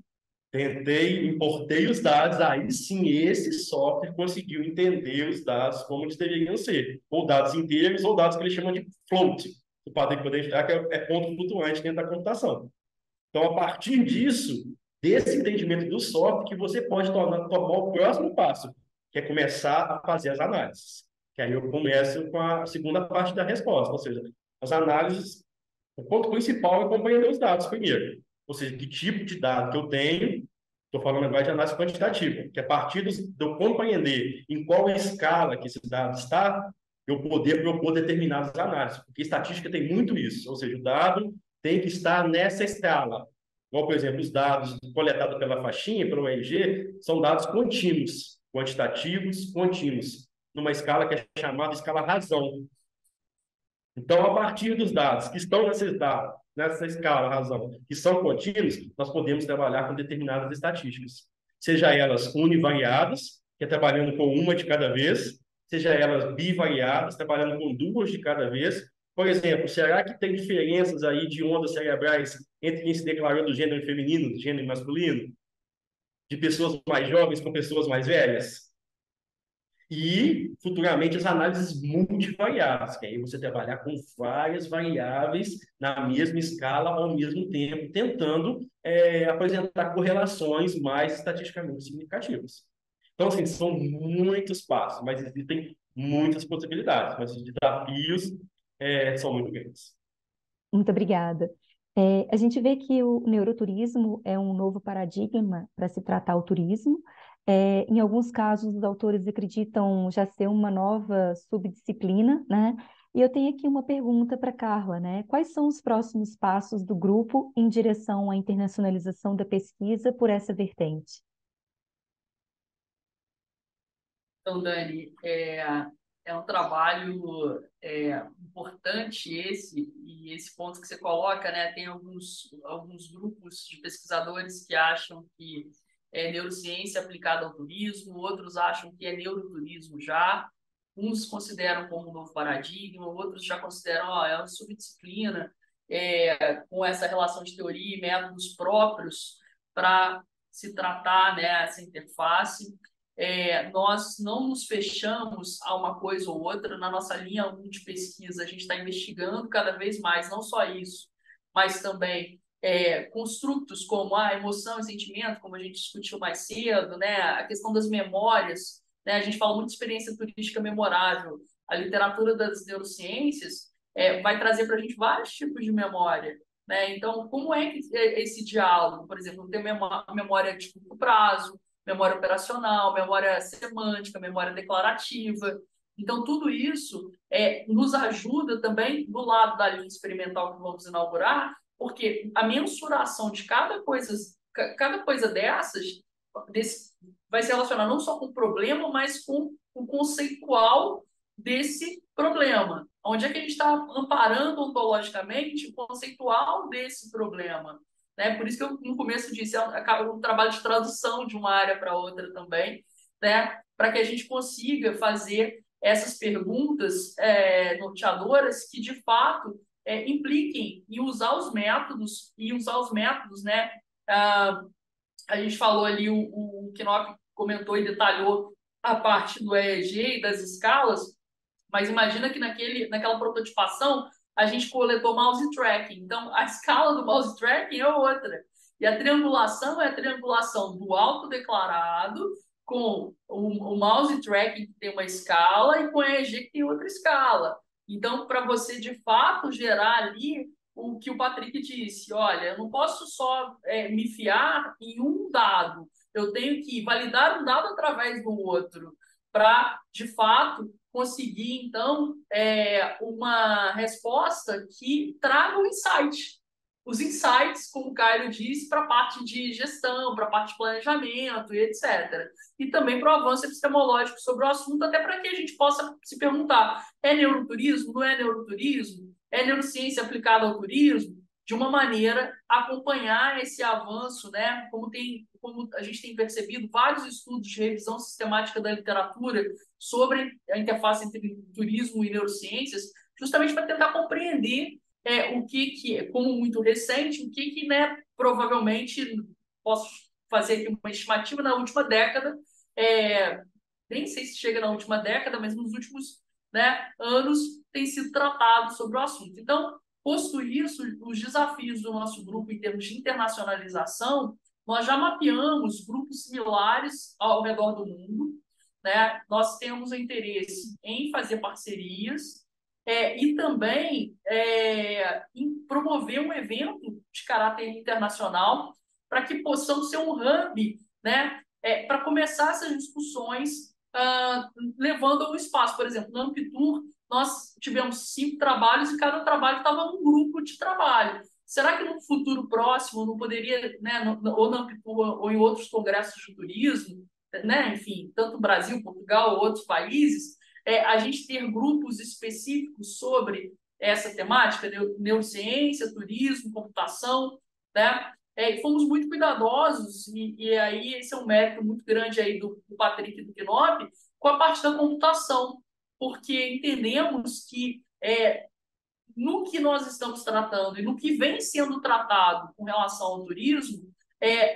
tentei, importei os dados, aí sim esse software conseguiu entender os dados como eles deveriam ser, ou dados inteiros, ou dados que ele chama de float, o padrão que poder estar, que é ponto flutuante dentro da computação. Então, a partir disso, desse entendimento do software, que você pode tomar o próximo passo, que é começar a fazer as análises. Que aí eu começo com a segunda parte da resposta, ou seja, as análises, o ponto principal é compreender os dados primeiro. Ou seja, que tipo de dado que eu tenho, estou falando agora de análise quantitativa, que a partir de eu compreender em qual escala que esse dado está, eu poder propor determinadas análises. Porque estatística tem muito isso, ou seja, o dado tem que estar nessa escala. Como, por exemplo, os dados coletados pela faixinha, pelo RG, são dados contínuos, quantitativos contínuos, numa escala que é chamada escala razão. Então, a partir dos dados que estão nessa escala razão, que são contínuos, nós podemos trabalhar com determinadas estatísticas. Seja elas univariadas, que é trabalhando com uma de cada vez, seja elas bivariadas, trabalhando com duas de cada vez. Por exemplo, será que tem diferenças aí de ondas cerebrais entre quem se declarou do gênero feminino e do gênero masculino? De pessoas mais jovens com pessoas mais velhas? E, futuramente, as análises multivariáveis, que aí você trabalhar com várias variáveis na mesma escala ao mesmo tempo, tentando apresentar correlações mais estatisticamente significativas. Então, assim, são muitos passos, mas existem muitas possibilidades, mas os desafios são muito grandes. Muito obrigada. A gente vê que o neuroturismo é um novo paradigma para se tratar o turismo. Em alguns casos, os autores acreditam já ser uma nova subdisciplina, né? E eu tenho aqui uma pergunta para Carla, né? Quais são os próximos passos do grupo em direção à internacionalização da pesquisa por essa vertente? Então, Dani, é um trabalho importante e esse ponto que você coloca, né? Tem alguns grupos de pesquisadores que acham que é neurociência aplicada ao turismo, outros acham que é neuroturismo já. uns consideram como um novo paradigma, outros já consideram, é uma subdisciplina, com essa relação de teoria e métodos próprios para se tratar, né, essa interface. Nós não nos fechamos a uma coisa ou outra. Na nossa linha 1 de pesquisa, a gente está investigando cada vez mais, não só isso, mas também construtos como a emoção e sentimento, como a gente discutiu mais cedo, né, a questão das memórias, né, a gente fala muito de experiência turística memorável. A literatura das neurociências vai trazer para a gente vários tipos de memória. Né? Então, como é que esse diálogo, por exemplo, tem memória de curto prazo, memória operacional, memória semântica, memória declarativa. Então, tudo isso nos ajuda também do lado da linha experimental que vamos inaugurar, porque a mensuração de cada coisa vai se relacionar não só com o problema, mas com o conceitual desse problema. Onde é que a gente está amparando ontologicamente o conceitual desse problema? Né? Por isso que eu, no começo, disse, um trabalho de tradução de uma área para outra também, né? Para que a gente consiga fazer essas perguntas norteadoras que, de fato, impliquem em usar os métodos, né? A gente falou ali, o Knopf comentou e detalhou a parte do EEG e das escalas, mas imagina que naquela prototipação a gente coletou mouse tracking. Então, a escala do mouse tracking é outra. E a triangulação é a triangulação do autodeclarado com o mouse tracking que tem uma escala e com a EEG que tem outra escala. Então, para você, de fato, gerar ali o que o Patrick disse, olha, eu não posso só me fiar em um dado, eu tenho que validar um dado através do outro, para, de fato, conseguir, então, uma resposta que traga um insight. Os insights, como o Caio disse, para a parte de gestão, para a parte de planejamento e etc. E também para o avanço epistemológico sobre o assunto, até para que a gente possa se perguntar, é neuroturismo, não é neuroturismo? É neurociência aplicada ao turismo? De uma maneira a acompanhar esse avanço, né? Como a gente tem percebido, vários estudos de revisão sistemática da literatura sobre a interface entre turismo e neurociências, justamente para tentar compreender o que, como muito recente, né, provavelmente, posso fazer aqui uma estimativa, na última década, nem sei se chega na última década, mas nos últimos, né, anos tem sido tratado sobre o assunto. Então, posto isso, os desafios do nosso grupo em termos de internacionalização, nós já mapeamos grupos similares ao redor do mundo, né? Nós temos o interesse em fazer parcerias e também em promover um evento de caráter internacional para que possamos ser um hub, né? Para começar essas discussões, levando ao espaço. Por exemplo, no Amptour, nós tivemos 5 trabalhos e cada trabalho estava num grupo de trabalho. Será que no futuro próximo não poderia, né, ou na Amptour ou em outros congressos de turismo, né, enfim, tanto Brasil, Portugal ou outros países, a gente ter grupos específicos sobre essa temática, neurociência, turismo, computação, né? Fomos muito cuidadosos, e aí esse é um mérito muito grande aí do Patrick e do Knopf, com a parte da computação, porque entendemos que no que nós estamos tratando e no que vem sendo tratado com relação ao turismo,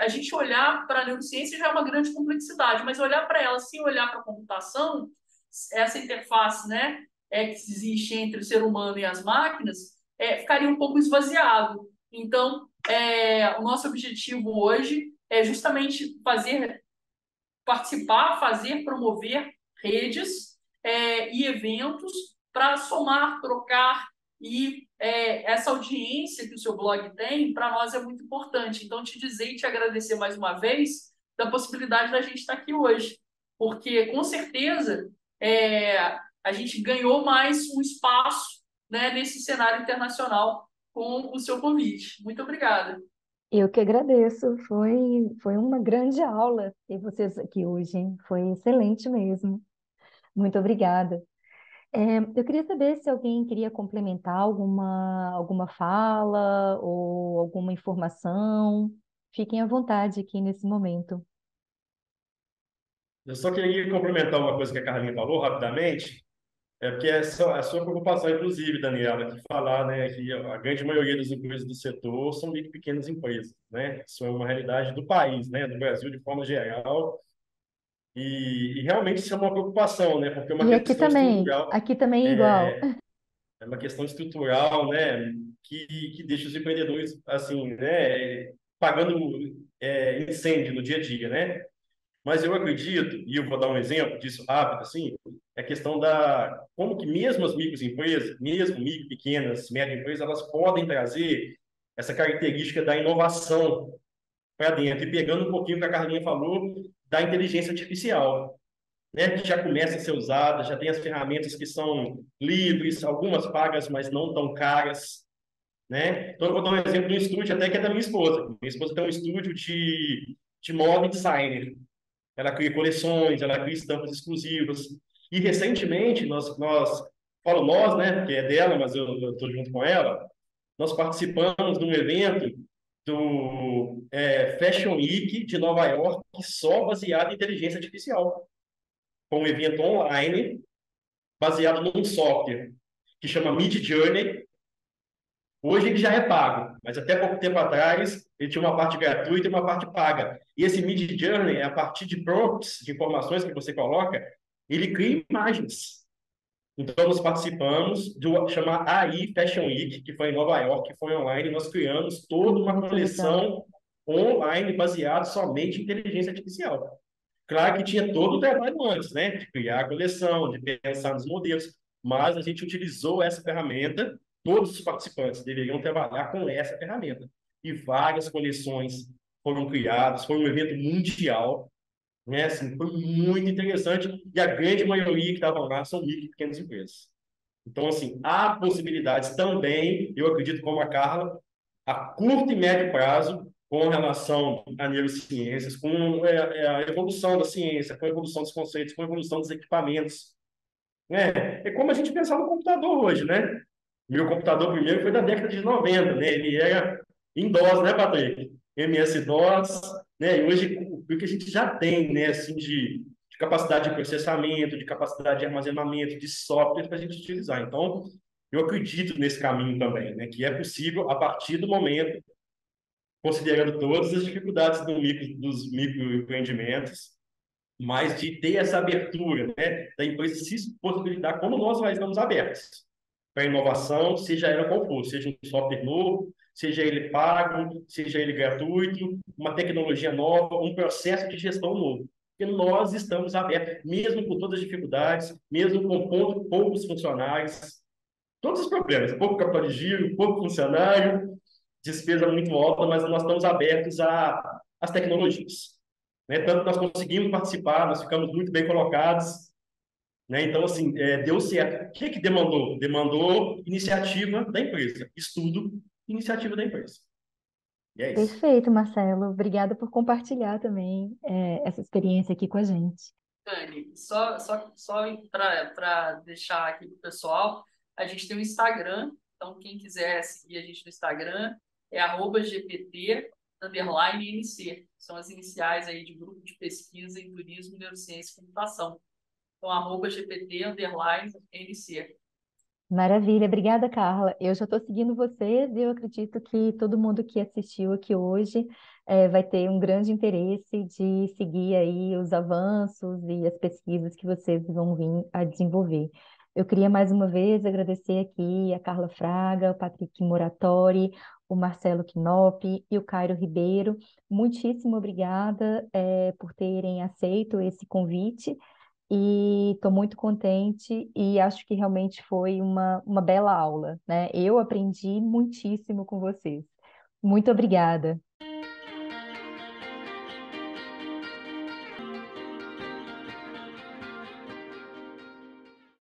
a gente olhar para a neurociência já é uma grande complexidade, mas olhar para ela sem olhar para a computação, essa interface, né, que existe entre o ser humano e as máquinas, ficaria um pouco esvaziado. Então, o nosso objetivo hoje é justamente participar, promover redes e eventos para somar, trocar, e essa audiência que o seu blog tem, para nós é muito importante. Então, te dizer e te agradecer mais uma vez da possibilidade da gente estar aqui hoje, porque, com certeza, a gente ganhou mais um espaço, né, nesse cenário internacional com o seu convite. Muito obrigada. Eu que agradeço, foi uma grande aula ter vocês aqui hoje, hein? Foi excelente mesmo. Muito obrigada. Eu queria saber se alguém queria complementar alguma fala ou alguma informação. Fiquem à vontade aqui nesse momento. Eu só queria complementar uma coisa que a Carlinha falou rapidamente. É porque a sua preocupação, inclusive, Daniela, de falar, né, que a grande maioria das empresas do setor são micro e pequenas empresas, né? Isso é uma realidade do país, né, do Brasil de forma geral, e realmente isso é uma preocupação, né, porque é uma E questão estrutural, aqui também é igual. é, é uma questão estrutural, né, que deixa os empreendedores, assim, né, pagando incêndio no dia a dia, né? Mas eu acredito, e eu vou dar um exemplo disso rápido, assim, é a questão da como que mesmo as microempresas, mesmo micro, pequenas, médias empresas, elas podem trazer essa característica da inovação para dentro. E pegando um pouquinho o que a Carlinha falou da inteligência artificial, né, que já começa a ser usada, já tem as ferramentas que são livres, algumas pagas, mas não tão caras, né? Então, eu vou dar um exemplo de um estúdio até que é da minha esposa. Minha esposa tem um estúdio de moda e designer. Ela cria coleções, ela cria estampas exclusivas. E recentemente, falo nós, né, porque é dela, mas eu estou junto com ela, nós participamos de um evento do Fashion Week de Nova York, só baseado em inteligência artificial. Foi um evento online, baseado num software que chama Midjourney. Hoje ele já é pago, mas até pouco tempo atrás ele tinha uma parte gratuita e uma parte paga. E esse Mid Journey, a partir de prompts, de informações que você coloca, ele cria imagens. Então nós participamos do chamar AI Fashion Week, que foi em Nova York, que foi online, e nós criamos toda uma Muito legal. coleção online baseada somente em inteligência artificial. Claro que tinha todo o trabalho antes, né? De criar a coleção, de pensar nos modelos, mas a gente utilizou essa ferramenta, todos os participantes deveriam trabalhar com essa ferramenta. E várias coleções foram criadas, foi um evento mundial, né? Assim, foi muito interessante, e a grande maioria que estavam lá são micro e pequenas empresas. Então, assim, há possibilidades também, eu acredito, como a Carla, a curto e médio prazo, com relação a neurociências, com a evolução da ciência, com a evolução dos conceitos, com a evolução dos equipamentos. Né? É como a gente pensar no computador hoje, né? Meu computador primeiro foi da década de 90, né? Ele era em DOS, né, Patrick? MS-DOS, né? E hoje, o que a gente já tem, né, assim, de capacidade de processamento, de capacidade de armazenamento, de software para a gente utilizar. Então, eu acredito nesse caminho também, né? Que é possível a partir do momento, considerando todas as dificuldades dos microempreendimentos, mas de ter essa abertura, né, da empresa se possibilitar, como nós estamos abertos para inovação, seja ela qual for, seja um software novo, seja ele pago, seja ele gratuito, uma tecnologia nova, um processo de gestão novo. Porque nós estamos abertos, mesmo com todas as dificuldades, mesmo com poucos funcionários, todos os problemas, pouco capital de giro, pouco funcionário, despesa muito alta, mas nós estamos abertos às tecnologias. Né? Tanto que nós conseguimos participar, nós ficamos muito bem colocados, né? Então, assim, deu certo. O que que demandou? Demandou iniciativa da empresa, estudo, iniciativa da empresa. E é isso. Perfeito, Marcelo. Obrigada por compartilhar também essa experiência aqui com a gente. Dani, só para deixar aqui para o pessoal, a gente tem um Instagram, então quem quiser seguir a gente no Instagram é @gpt_NC. São as iniciais aí de Grupo de Pesquisa em Turismo, Neurociência e Computação. Então, @gpt_NC. Maravilha, obrigada, Carla. Eu já estou seguindo vocês e eu acredito que todo mundo que assistiu aqui hoje vai ter um grande interesse de seguir aí os avanços e as pesquisas que vocês vão vir a desenvolver. Eu queria mais uma vez agradecer aqui a Carla Fraga, o Patrick Moratori, o Marcelo Knop e o Cairo Ribeiro. Muitíssimo obrigada, por terem aceito esse convite. E estou muito contente e acho que realmente foi uma bela aula, né? Eu aprendi muitíssimo com vocês. Muito obrigada.